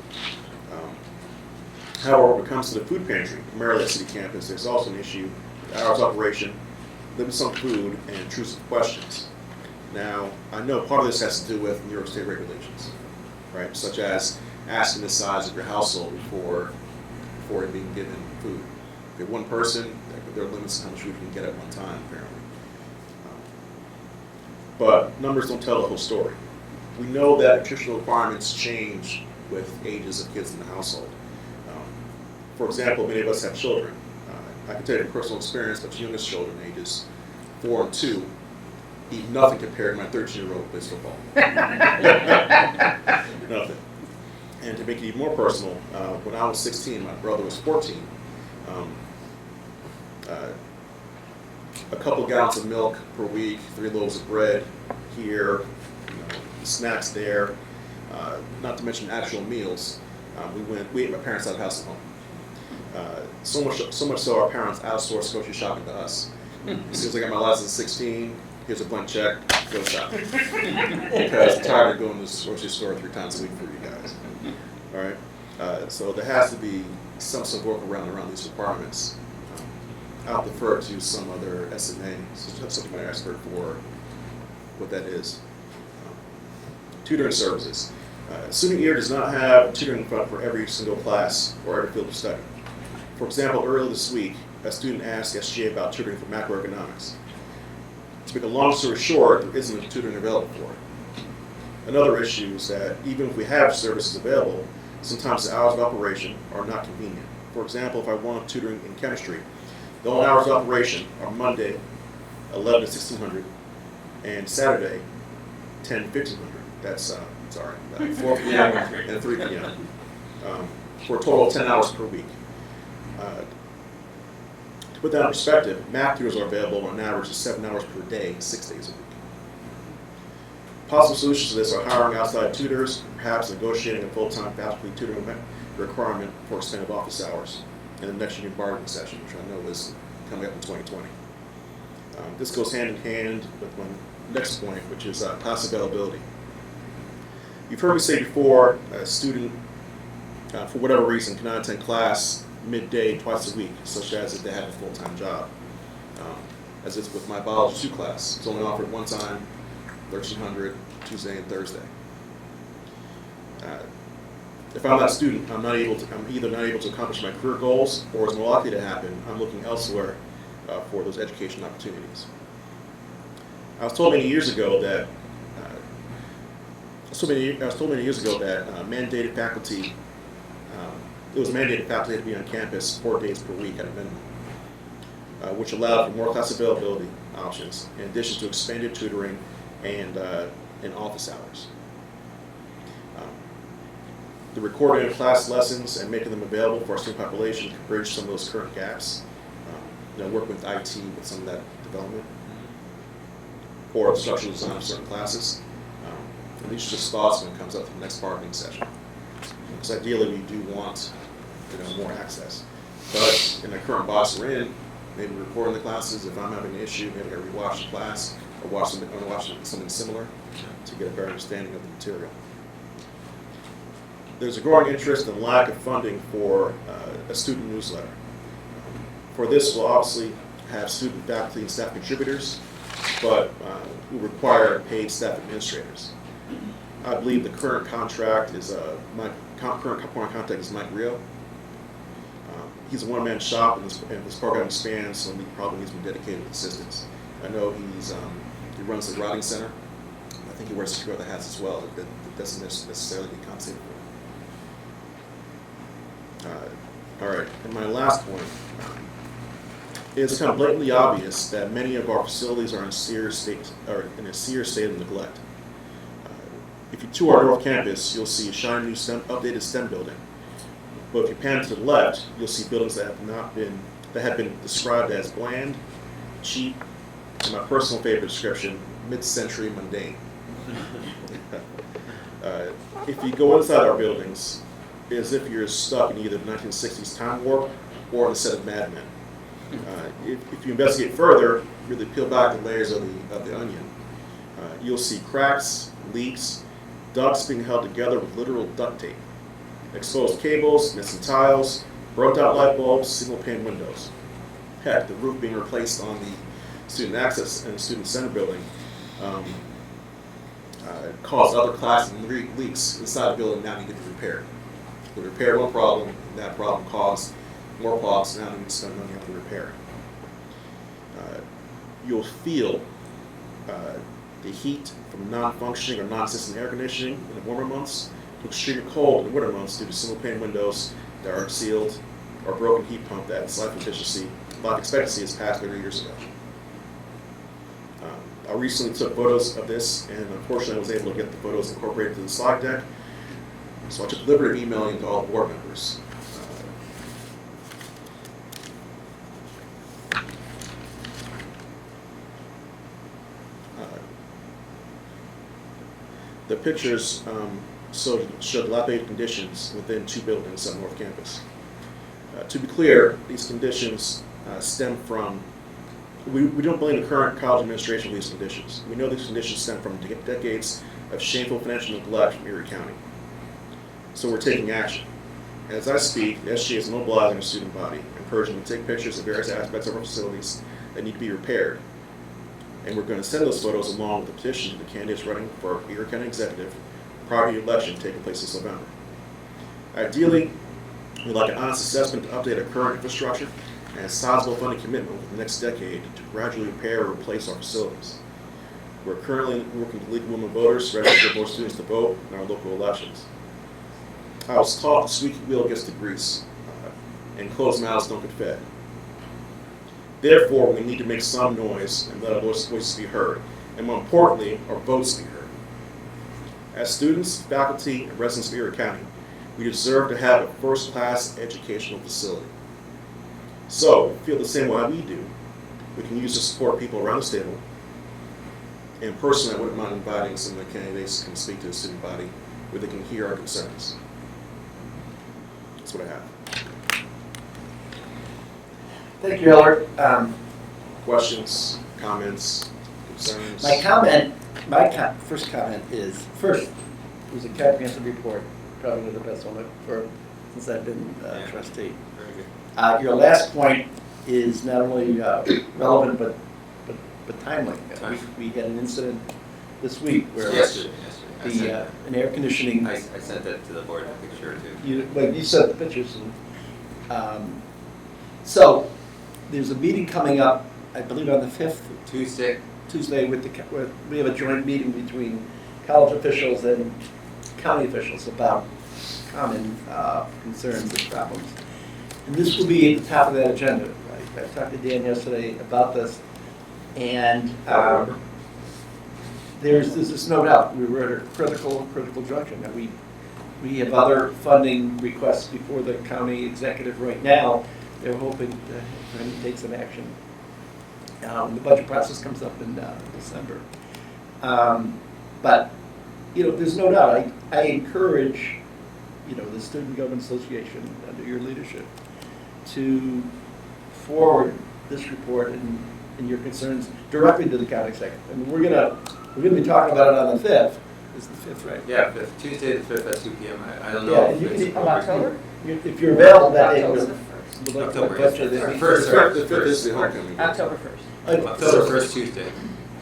However, when it comes to the food pantry, primarily at City Campus, there's also an issue with hours of operation, limited some food, and intrusive questions. Now, I know part of this has to do with New York State regulations, right? Such as asking the size of your household before being given food. If you're one person, there are limits to how much food you can get at one time, apparently. But numbers don't tell the whole story. We know that nutritional requirements change with ages of kids in the household. For example, many of us have children. I can tell you from personal experience that the youngest children, ages 4 and 2, eat nothing compared to my 13-year-old who plays football. Nothing. And to make it even more personal, when I was 16, my brother was 14. A couple gallons of milk per week, 3 loaves of bread here, snacks there, not to mention actual meals. We ate my parents out of house at home. So much so our parents outsourced grocery shopping to us. As soon as I got my license at 16, here's a blank check, go shop. Because I'm tired of going to the grocery store 3 times a week for you guys. All right. So there has to be some workaround around these requirements. I'll defer to some other SMA, subject matter expert for what that is. Tutoring services. Student year does not have tutoring fund for every single class or every field of study. For example, earlier this week, a student asked SGA about tutoring for macroeconomics. To make a long story short, there isn't a tutoring available for it. Another issue is that even if we have services available, sometimes the hours of operation are not convenient. For example, if I want tutoring in chemistry, the only hours of operation are Monday, 11 to 1600, and Saturday, 10 to 1500. That's, 4 p.m. and 3 p.m. For a total of 10 hours per week. To put that in perspective, math tutors are available on an average of 7 hours per day, 6 days a week. Possible solutions to this are hiring outside tutors, perhaps negotiating a full-time faculty tutoring requirement for extended office hours in the next union bargaining session, which I know is coming up in 2020. This goes hand in hand with my next point, which is class availability. You've heard me say before, a student, for whatever reason, cannot attend class midday twice a week, such as if they have a full-time job. As is with my biology 2 class. It's only offered one time, 1300, Tuesday and Thursday. If I'm that student, I'm either not able to accomplish my career goals, or it's more likely to happen, I'm looking elsewhere for those education opportunities. I was told many years ago that mandated faculty. It was mandated faculty to be on campus 4 days per week at a minimum, which allowed for more class availability options, in addition to expanded tutoring and office hours. The recording of class lessons and making them available for our student population could bridge some of those current gaps. working with IT with some of that development, or instructional design of certain classes. And these are just thoughts when it comes up to the next bargaining session. Because ideally, we do want more access. But in the current box we're in, maybe recording the classes. If I'm having an issue, maybe I rewatch the class or watch something similar to get a better understanding of the material. There's a growing interest and lack of funding for a student newsletter. For this, we'll obviously have student, faculty, and staff contributors, but we require paid staff administrators. I believe the current contract is my current point of contact is Mike Rio. He's a one-man shop, and this program expands, so he probably needs more dedicated assistants. I know he runs the routing center. I think he wears a few other hats as well. That doesn't necessarily get compensated for. All right, and my last point. It's kind of blatantly obvious that many of our facilities are in a serious state of neglect. If you tour our North Campus, you'll see a shiny new updated STEM building. But if you pan to the left, you'll see buildings that have been described as bland, cheap, and my personal favorite description, mid-century mundane. If you go inside our buildings, it's as if you're stuck in either the 1960s time warp or in a set of Mad Men. If you investigate further, really peel back the layers of the onion, you'll see cracks, leaks, ducts being held together with literal duct tape, exposed cables, missing tiles, burnt out light bulbs, single pane windows. Heck, the roof being replaced on the student access and student center building caused other class leaks inside the building now need to be repaired. We repaired one problem, and that problem caused more problems, now we need to spend money on the repair. You'll feel the heat from non-functioning or non-system air conditioning in the warmer months to extremely cold in the winter months due to single pane windows that aren't sealed or broken heat pump that its life expectancy is past 30 years ago. I recently took photos of this, and unfortunately I was able to get the photos incorporated to the slide deck, so I took the liberty of emailing to all board members. The pictures show dilapidated conditions within two buildings on North Campus. To be clear, these conditions stem from, we don't blame the current college administration for these conditions. We know these conditions stem from decades of shameful financial neglect from Erie County. So we're taking action. As I speak, the SGA is mobilizing the student body, encouraging them to take pictures of various aspects of our facilities that need to be repaired. And we're going to send those photos along with a petition to the candidates running for Erie County Executive prior to the election taking place this November. Ideally, we'd like an honest assessment to update our current infrastructure and a sizable funding commitment over the next decade to gradually repair or replace our facilities. We're currently working to legal women voters to register more students to vote in our local elections. I was taught the squeaky wheel gets the grease, and closed mouths don't get fed. Therefore, we need to make some noise and let our voices be heard, and more importantly, our votes be heard. As students, faculty, and residents of Erie County, we deserve to have a first-class educational facility. So, feel the same way we do. We can use to support people around this table. And personally, I wouldn't mind inviting some of the candidates who can speak to the student body where they can hear our concerns. That's what I have. Thank you, Elder. Questions, comments, concerns? My first comment is, it was a comprehensive report, probably the best one since I've been trustee. Very good. Your last point is not only relevant, but timely. We had an incident this week where Yesterday. An air conditioning. I sent that to the board, a picture too. You sent the pictures. So there's a meeting coming up, I believe on the 5th. Tuesday we have a joint meeting between college officials and county officials about common concerns and problems. And this will be at the top of that agenda. I talked to Dan yesterday about this, and there's just no doubt we're at a critical junction. And we have other funding requests before the county executive right now they're hoping for him to take some action. The budget process comes up in December. But, you know, there's no doubt, I encourage, you know, the Student Government Association under your leadership to forward this report and your concerns directly to the county executive. I mean, we're gonna be talking about it on the 5th. It's the 5th, right? Yeah, 5th, Tuesday the 5th at 2 p.m. I don't know. Yeah, if you it's can, October? if you're available that day, October we'll- the 1st. we'll look October, at budget. yes. Then we- First, The fifth is the homecoming. October 1st. October 1st, Tuesday,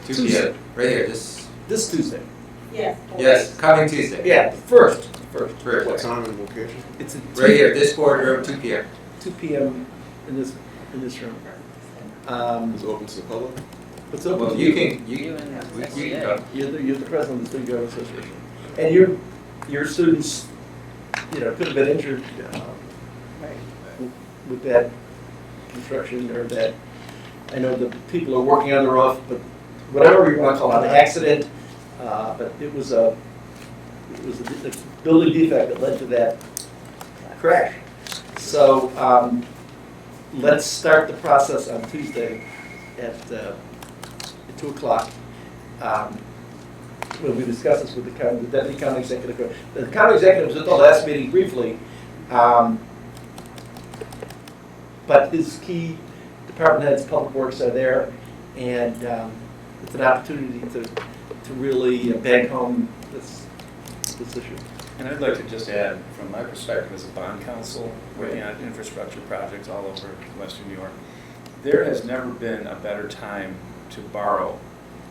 2 Tuesday. p.m. Right here, this, This Tuesday. yes, coming Tuesday. Yeah, first. What First. time and location? It's at Right here, this boardroom, 2 p.m. 2 p.m. in this room. Is it open to the public? It's open Well, to you can, You you and can SBA. come. You're the president of the Student Government Association, and your students, you know, could have been injured with that construction or that. I know the people are working on the roof, but whatever you want to call it, an accident, but it was a building defect that led to that crash. So let's start the process on Tuesday at 2 o'clock. When we discuss this with the deputy county executive. The county executive was at the last meeting briefly, but his key department heads, public works are there, and it's an opportunity to really bang home this issue. And I'd like to just add, from my perspective as a bond counsel, working on infrastructure projects all over Western New York, there has never been a better time to borrow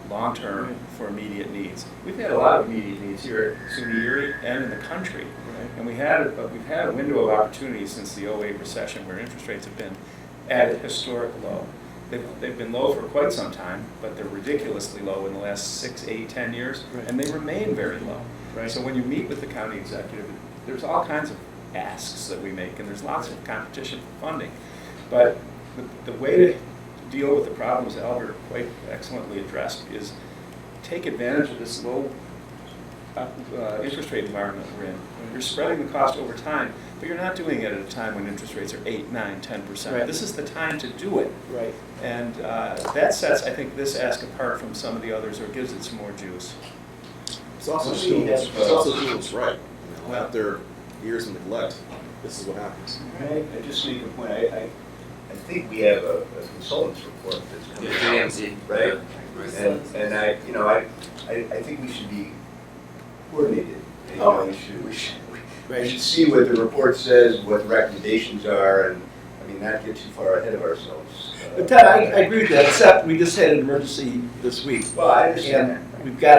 long-term for immediate needs. We've had a lot of immediate needs here at SUNY Erie and in the country. And we've had a window of opportunity since the 08 recession where interest rates have been at a historic low. They've been low for quite some time, but they're ridiculously low in the last 6, 8, 10 years, and they remain very low. Right. So when you meet with the county executive, there's all kinds of asks that we make, and there's lots of competition for funding. But the way to deal with the problems Albert quite excellently addressed is take advantage of this low interest rate environment we're in. You're spreading the cost over time, but you're not doing it at a time when interest rates are 8, 9, 10%. Right. This is the time to do it. Right. And that sets, I think, this ask apart from some of the others, or gives it some more juice. It's also Let me doing ask, what's right. You know, after years of neglect, this is what happens. I just make a point, I think we have a consultant's report that's coming out. JMC. Right? Right. And I think we should be coordinated. You know, we should see what the report says, what the recommendations are, and, I mean, not get too far ahead of ourselves. But Ted, I agree with that, except we just had an emergency this week. Well, I understand that. And we've got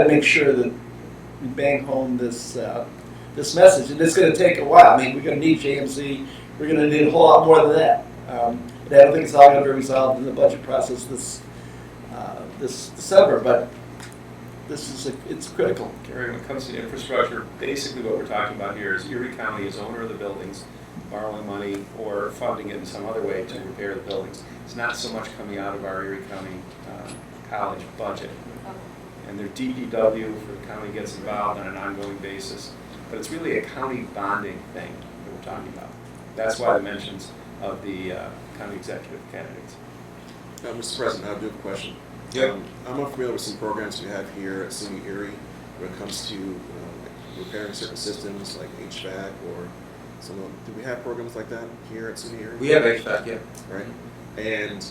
to make sure that we bang home this message, and it's going to take a while. I mean, we're going to need JMC. We're going to need a whole lot more than that. And I don't think it's all going to be resolved in the budget process this December, but it's critical. Gary, when it comes to infrastructure, basically what we're talking about here is Erie County is owner of the buildings, borrowing money or funding it in some other way to repair the buildings. It's not so much coming out of our Erie County college budget. And their DPW for the county gets involved on an ongoing basis. But it's really a county bonding thing that we're talking about. That's why the mentions of the county executive candidates. Mr. President, I do have a question. Yep. I'm unfamiliar with some programs we have here at SUNY Erie when it comes to like repairing certain systems like HVAC or some of, do we have programs like that here at SUNY Erie? We have HVAC, yeah. Right? And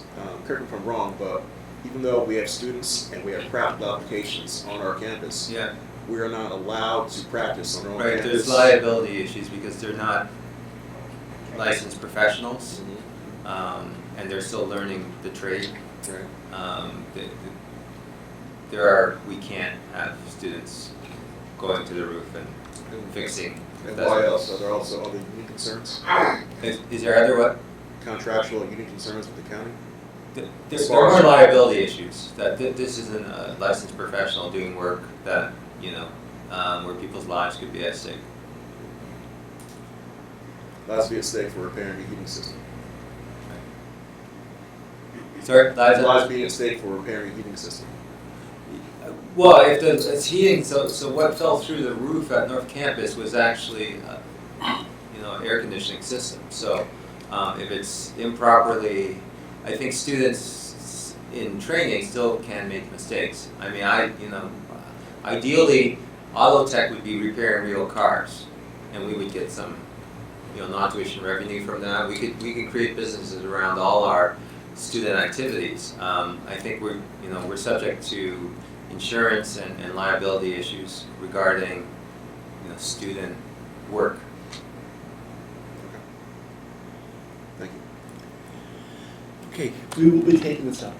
correct me if I'm wrong, but even though we have students and we have practical applications on our campus, Yeah. we are not allowed to practice on our own Right, campus. there's liability issues because they're not licensed professionals, and they're still learning the trade. Right. We can't have students going to the roof and fixing. And why else? Are there also other unique concerns? Is there other what? Contractual unique concerns with the county? There are more liability issues, that this isn't a licensed professional doing work that, where people's lives could be at stake. Lives be at stake for repairing a heating system. Sorry? Lives being at stake for repairing a heating system. Well, if it's heating, so what fell through the roof at North Campus was actually, air conditioning system. So if it's improperly, I think students in training still can make mistakes. I mean, ideally, auto tech would be repairing real cars, and we would get some, non-tuition revenue from that. We could create businesses around all our student activities. I think we're subject to insurance and liability issues regarding, student work. Thank you. Okay, we will be taking this up,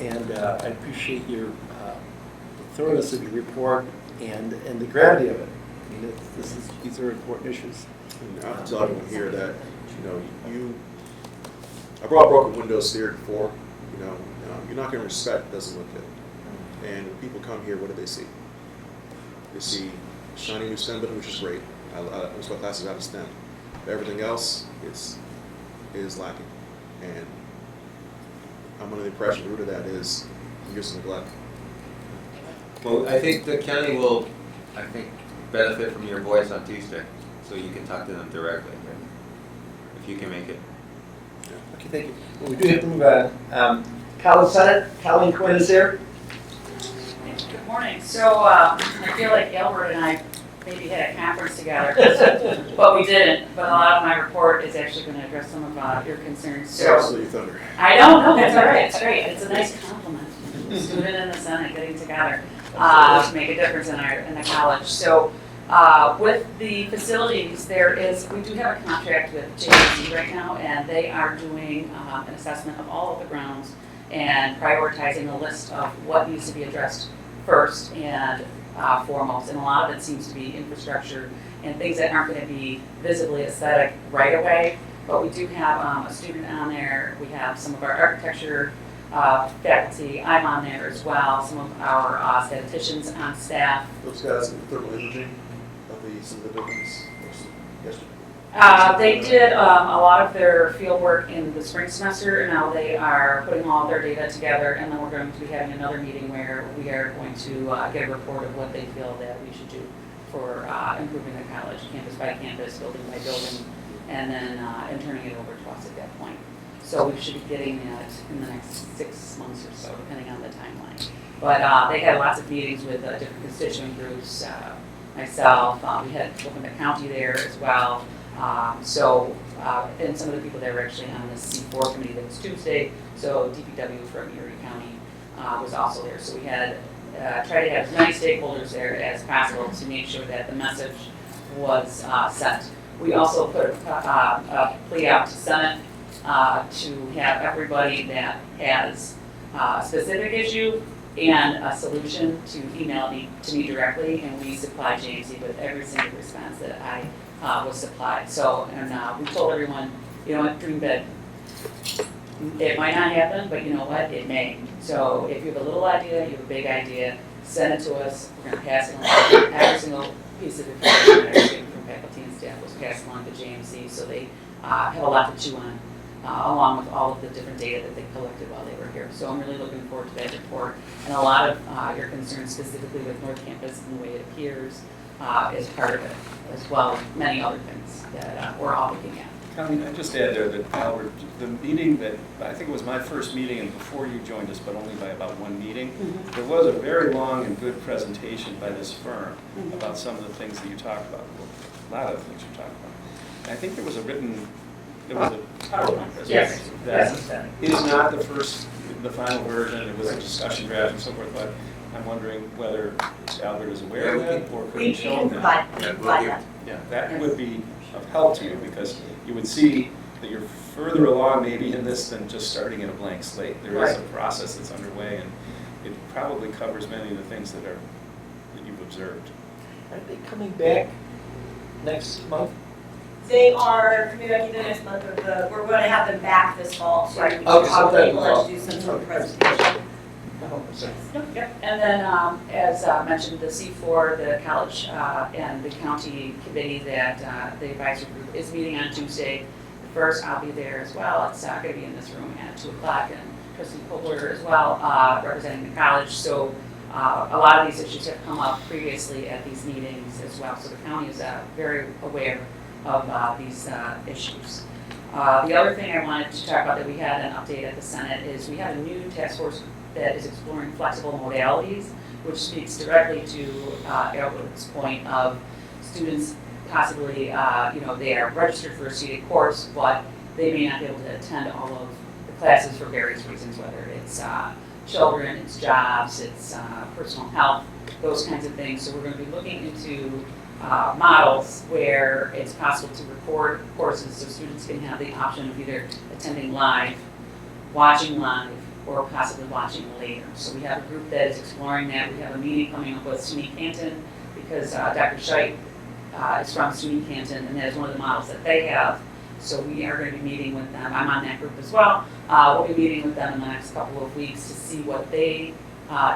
and I appreciate your the thoroughness of your report and the gravity of it. I mean, these are important issues. And I'll tell everyone here that, I brought broken windows here before, you're not going to respect doesn't look good. And when people come here, what do they see? They see shiny new STEM building, which is great. Most of my classes out of STEM. But everything else is lacking. And I'm under the impression the root of that is years of neglect. Well, I think the county will, benefit from your voice on Tuesday, so you can talk to them directly, if you can make it. Okay, thank you. Well, we do have to move on. College Senate, Colleen Quinn is here. Good morning. So I feel like Albert and I maybe had a conference together, but we didn't. But a lot of my report is actually going to address some of your concerns. So Absolutely thunder. I don't know. That's all right. It's great. It's a nice compliment. The student and the Senate getting together to make a difference in the college. So with the facilities, we do have a contract with JC right now, and they are doing an assessment of all of the grounds and prioritizing a list of what needs to be addressed first and foremost. And a lot of it seems to be infrastructure and things that aren't going to be visibly aesthetic right away. But we do have a student on there. We have some of our architecture faculty. I'm on there as well. Some of our statisticians on staff. Those guys in thermal imaging of some of the buildings yesterday. They did a lot of their field work in the spring semester, and now they are putting all their data together, and then we're going to be having another meeting where we are going to get a report of what they feel that we should do for improving the college, campus by campus, building by building, and then turning it over to us at that point. So we should be getting that in the next 6 months or so, depending on the timeline. But they had lots of meetings with different constituent groups, myself, we had the county there as well. And some of the people that were actually on the C4 committee that was Tuesday, so DPW from Erie County was also there. So we had tried to have as many stakeholders there as possible to make sure that the message was sent. We also put a plea out to Senate to have everybody that has a specific issue and a solution to email to me directly, and we supply JMC with every single response that I was supplied. So, and we told everyone, dream big. It might not happen, but you know what? It may. So if you have a little idea, you have a big idea, send it to us. We're going to pass it along. Every single piece of information everything from faculty and staff was passed along to JMC, so they have a lot to chew on, along with all of the different data that they collected while they were here. So I'm really looking forward to that report. And a lot of your concerns specifically with North Campus and the way it appears is part of it, as well as many other things that we're all looking at. Colleen, I just add there that Albert, the meeting that, I think it was my first meeting and before you joined us, but only by about one meeting, there was a very long and good presentation by this firm about some of the things that you talked about, a lot of the things you talked about. And I think there was a PowerPoint presentation that is not the final version, it was a discussion draft and so forth, but I'm wondering whether Albert is aware of that or could he show them that? Yeah, that would be of help to you because you would see that you're further along maybe in this than just starting at a blank slate. There is a process that's underway and it probably covers many of the things that you've observed. Are they coming back next month? They are, maybe I can do next month, we're going to have them back this fall, so we can Okay, probably so let you do some sort of presentation. Yep. And then, as mentioned, the C4, the college and the county committee that the advisory group is meeting on Tuesday. First, I'll be there as well. It's going to be in this room at 2 o'clock, and Trustee Kobler as well, representing the college. So a lot of these issues have come up previously at these meetings as well. So the county is very aware of these issues. The other thing I wanted to talk about that we had an update at the Senate is we have a new task force that is exploring flexible modalities, which speaks directly to Elwood's point of students possibly, they are registered for a seated course, but they may not be able to attend all of the classes for various reasons, whether it's children, it's jobs, it's personal health, those kinds of things. So we're going to be looking into models where it's possible to record courses so students can have the option of either attending live, watching live, or possibly watching later. So we have a group that is exploring that. We have a meeting coming up with SUNY Canton because Dr. Scheidt is from SUNY Canton, and that is one of the models that they have. So we are going to be meeting with them. I'm on that group as well. We'll be meeting with them in the next couple of weeks to see what they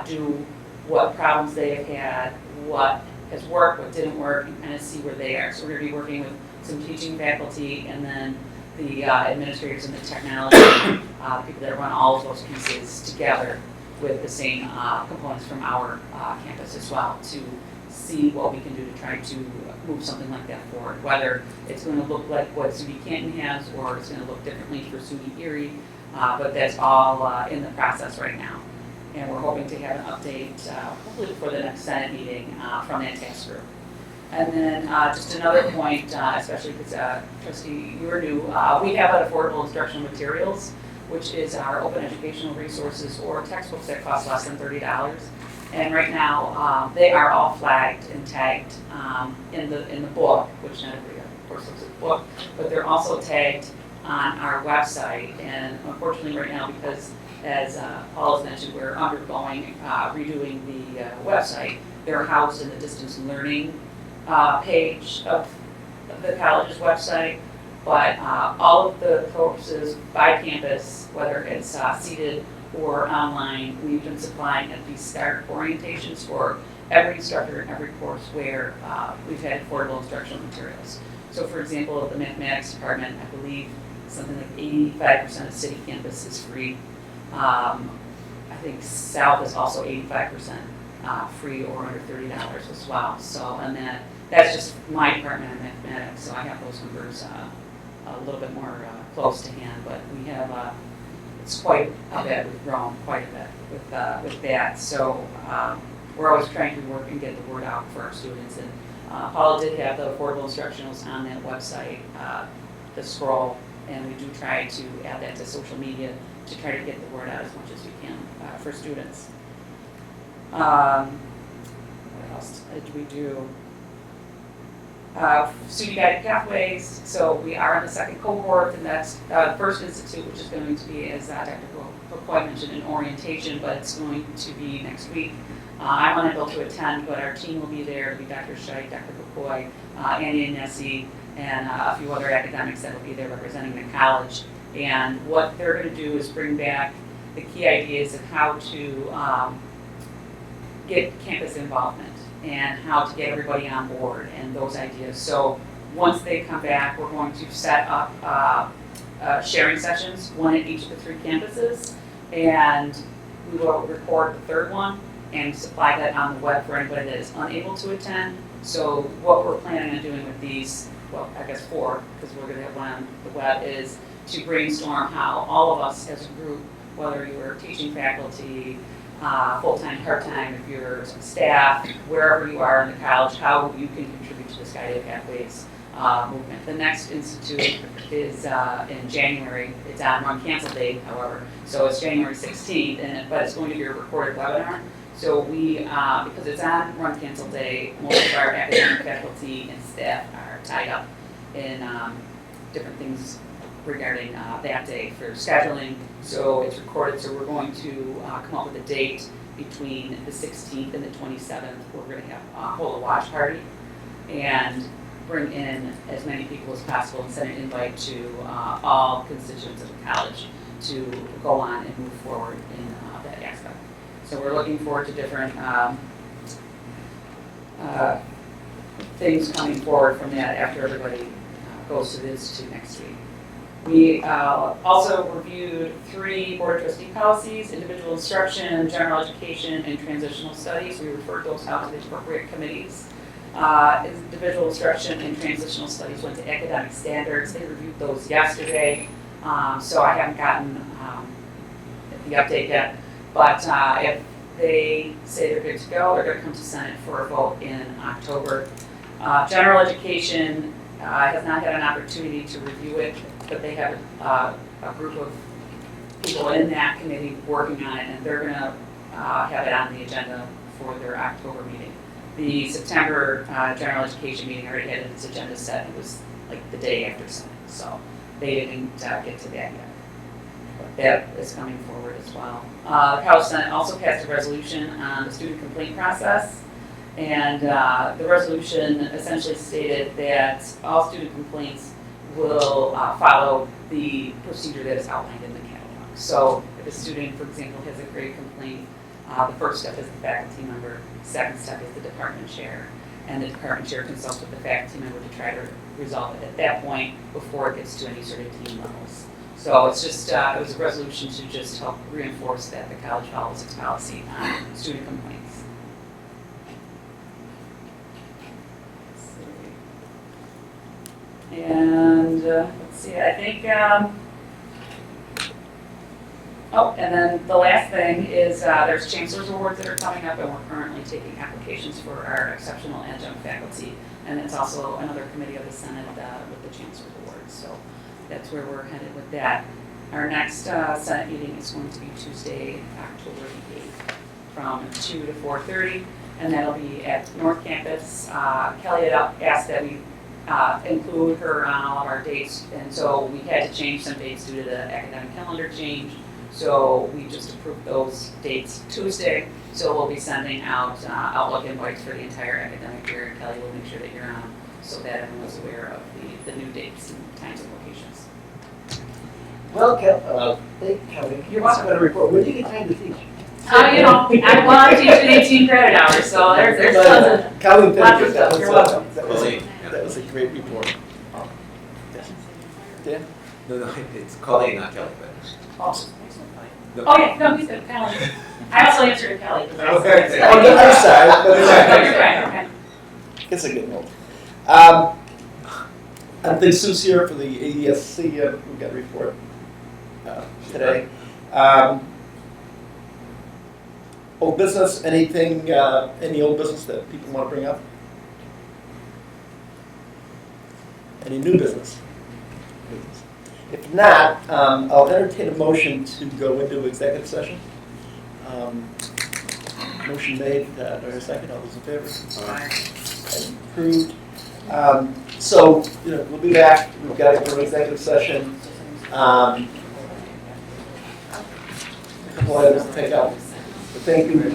do, what problems they have had, what has worked, what didn't work, and kind of see where they are. So we're going to be working with some teaching faculty and then the administrators and the technology, people that run all of those pieces together with the same components from our campus as well to see what we can do to try to move something like that forward, whether it's going to look like what SUNY Canton has or it's going to look differently for SUNY Erie, but that's all in the process right now. And we're hoping to have an update, hopefully before the next Senate meeting from that task group. And then just another point, especially because Trustee, you are new, we have an affordable instructional materials, which is our open educational resources or textbooks that cost less than $30. And right now, they are all flagged and tagged in the book, which not everybody, of course, looks at the book, but they're also tagged on our website. And unfortunately, right now, because as Paul has mentioned, we're undergoing redoing the website, they're housed in the distance learning page of the college's website. But all of the courses by campus, whether it's seated or online, we've been supplying at these START orientations for every instructor in every course where we've had affordable instructional materials. So for example, the mathematics department, I believe something like 85% of city campus is free. I think South is also 85% free or under $30 as well. So, and that's just my department of mathematics, so I have those numbers a little bit more close to hand, but we have it's quite a bit. We've grown quite a bit with that. So we're always trying to work and get the word out for our students. And Paula did have the affordable instructionals on that website, the scroll, and we do try to add that to social media to try to get the word out as much as we can for students. What else did we do? Student guided pathways. So we are in the second cohort. The next first institute, which is going to be, as Dr. McCoy mentioned, an orientation, but it's going to be next week. I'm unable to attend, but our team will be there. It'll be Dr. Scheidt, Dr. McCoy, Annie and Nessie, and a few other academics that will be there representing the college. And what they're going to do is bring back the key ideas of how to get campus involvement and how to get everybody on board and those ideas. So once they come back, we're going to set up sharing sessions, one at each of the 3 campuses, and we will record the third one and supply that on the web for anybody that is unable to attend. So what we're planning on doing with these, well, I guess 4, because we're going to have one on the web, is to brainstorm how all of us as a group, whether you're teaching faculty, full-time, part-time, if you're staff, wherever you are in the college, how you can contribute to this guided pathways movement. The next institute is in January. It's on run cancel date, however, so it's January 16th, but it's going to be a recorded webinar. So we, because it's on run cancel day, most of our academic faculty and staff are tied up in different things regarding that day for scheduling. So it's recorded, so we're going to come up with a date between the 16th and the 27th. We're going to hold a watch party and bring in as many people as possible and send an invite to all constituents of the college to go on and move forward in that aspect. So we're looking forward to different things coming forward from that after everybody goes to the institute next week. We also reviewed 3 Board of Trustee policies: individual instruction, general education, and transitional studies. We referred those out to the appropriate committees. Individual instruction and transitional studies went to academic standards. They reviewed those yesterday, so I haven't gotten the update yet. But if they say they're good to go, they're going to come to Senate for a vote in October. General education has not had an opportunity to review it, but they have a group of people in that committee working on it, and they're going to have it on the agenda for their October meeting. The September general education meeting already had its agenda set. It was like the day after Senate, so they didn't get to that yet. But that is coming forward as well. The House Senate also passed a resolution on the student complaint process, and the resolution essentially stated that all student complaints will follow the procedure that is outlined in the catalog. So if a student, for example, has a grade complaint, the first step is the faculty member, second step is the department chair, and the department chair consults with the faculty member to try to resolve it at that point before it gets to any sort of team levels. So it's just, it was a resolution to just help reinforce that the college follows its policy on student complaints. And let's see, I think, oh, and then the last thing is there's Chancellor's Awards that are coming up, and we're currently taking applications for our exceptional adjunct faculty. And it's also another committee of the Senate with the Chancellor's Awards. So that's where we're headed with that. Our next Senate meeting is going to be Tuesday, October 8th, from 2 to 4:30, and that'll be at North Campus. Kelly had asked that we include her on all of our dates, and so we had to change some dates due to the academic calendar change. So we just approved those dates Tuesday. So we'll be sending out Outlook invites for the entire academic year. Kelly will make sure that you're on, so that everyone's aware of the new dates and times and locations. Well, thank you, Kelly. You're welcome to report. When do you get time to teach? You know, I teach with 18 credit hours, so there's tons of Colleen, thank lots you. of stuff. You're welcome. That was a great report. Dan? No, it's Colleen, not Kelly, but. Oh yeah, no, he's good, Kelly. I also answered to Kelly. Okay. On the other side. No, you're fine, okay. It's a good one. I think Sue's here for the AESC. We got a report today. Old business, anything, any old business that people want to bring up? Any new business? If not, I'll entertain a motion to go into executive session. Motion made, do I have a second? All those in favor? Aye. Approved. So, we'll be back. We've got to go to executive session. A couple items to take out. But thank you.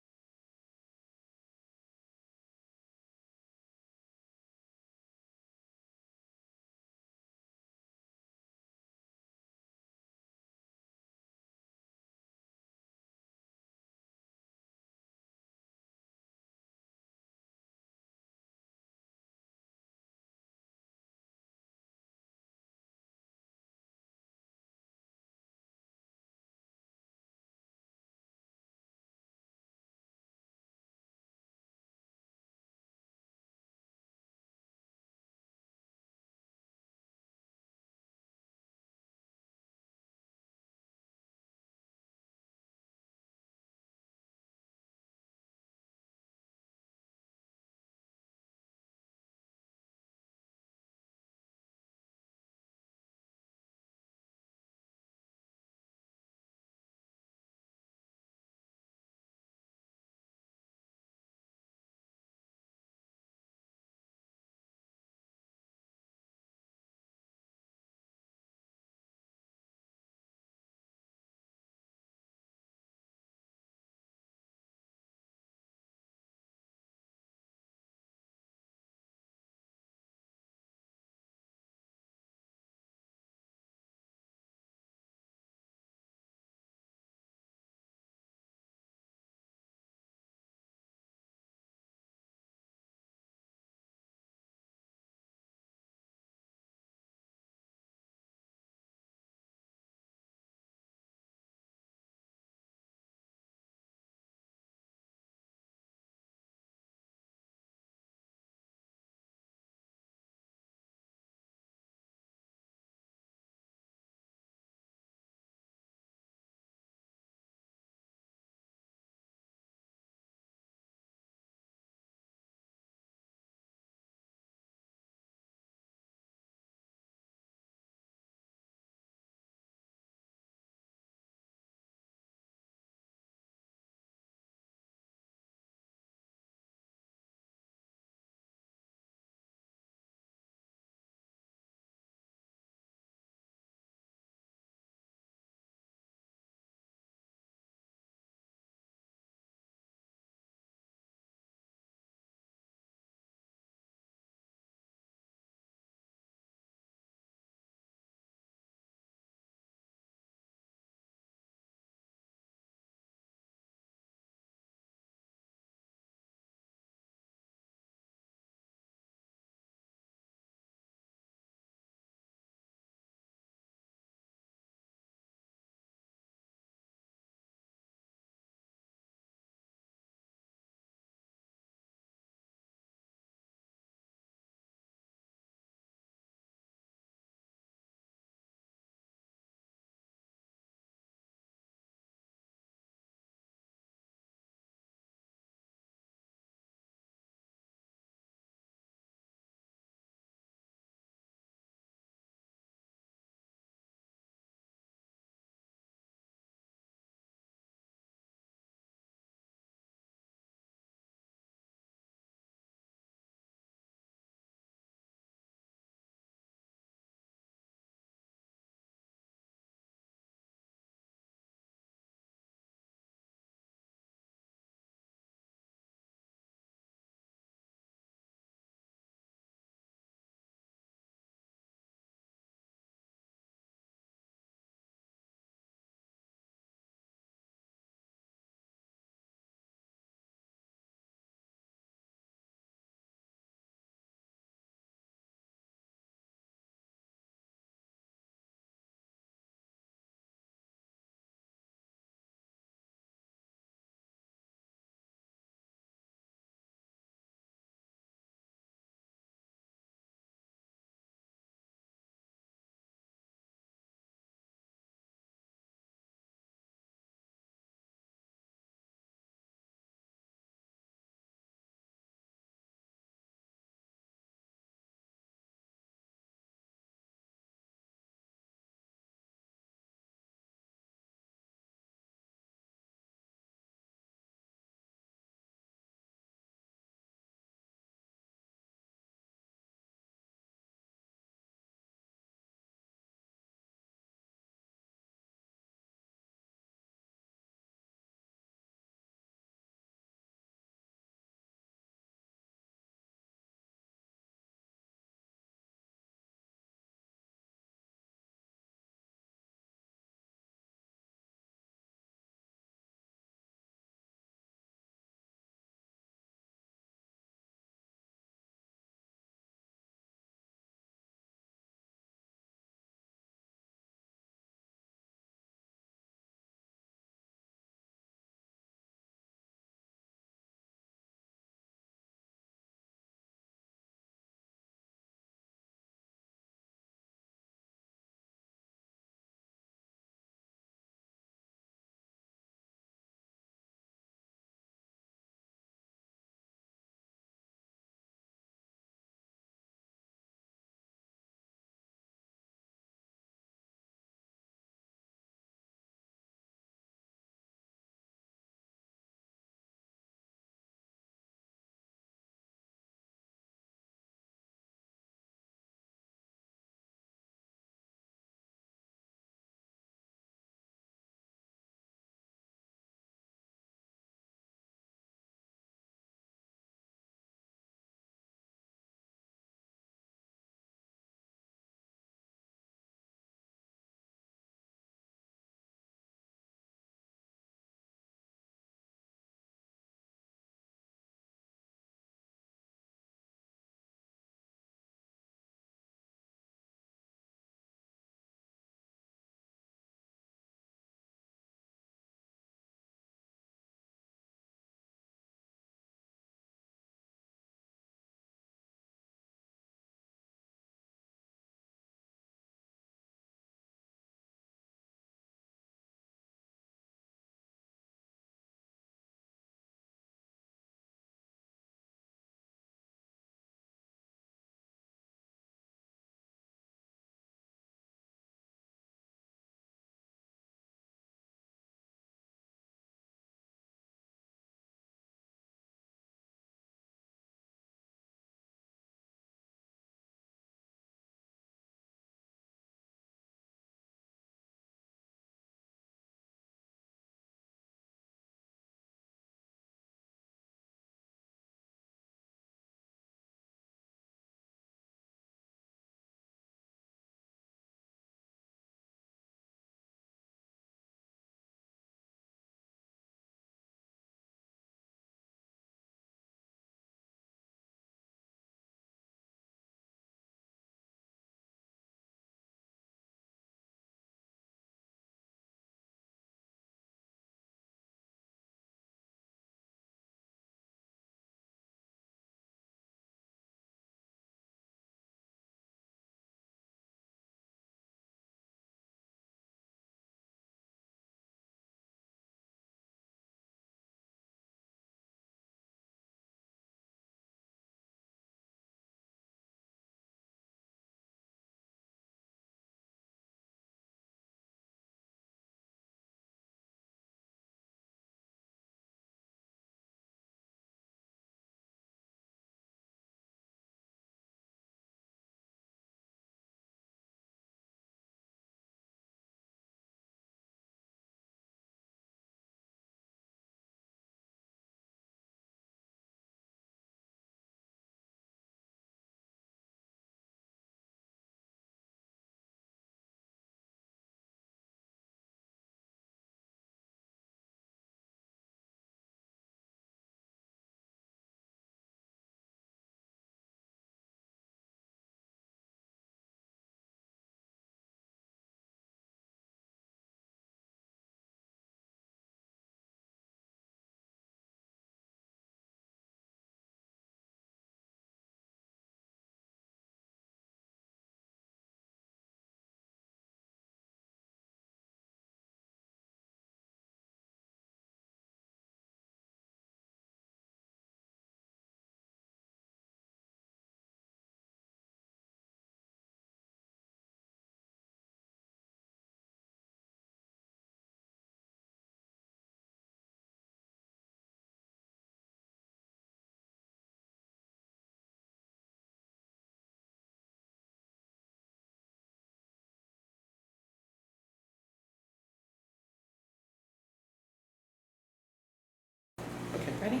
Ready?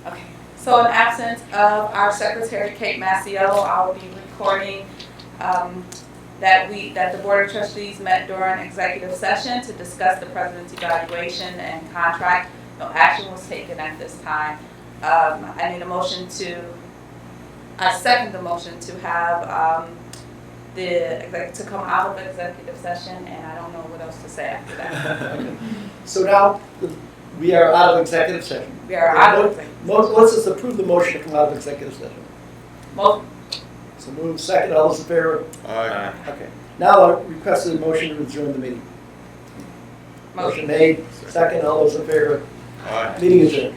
Okay. So in absence of our secretary, Kate Maciello, I will be recording that the Board of Trustees met during executive session to discuss the president's evaluation and contract. No action was taken at this time. I need a motion I second the motion to have to come out of executive session, and I don't know what else to say after that. So now, we are out of executive session. We are out of executive Let's just approve the motion to come out of executive session. Mo- So move second, all those in favor? Aye. Okay. Now I request a motion to adjourn the meeting. Motion made, second, all those in favor? Aye. Meeting adjourned.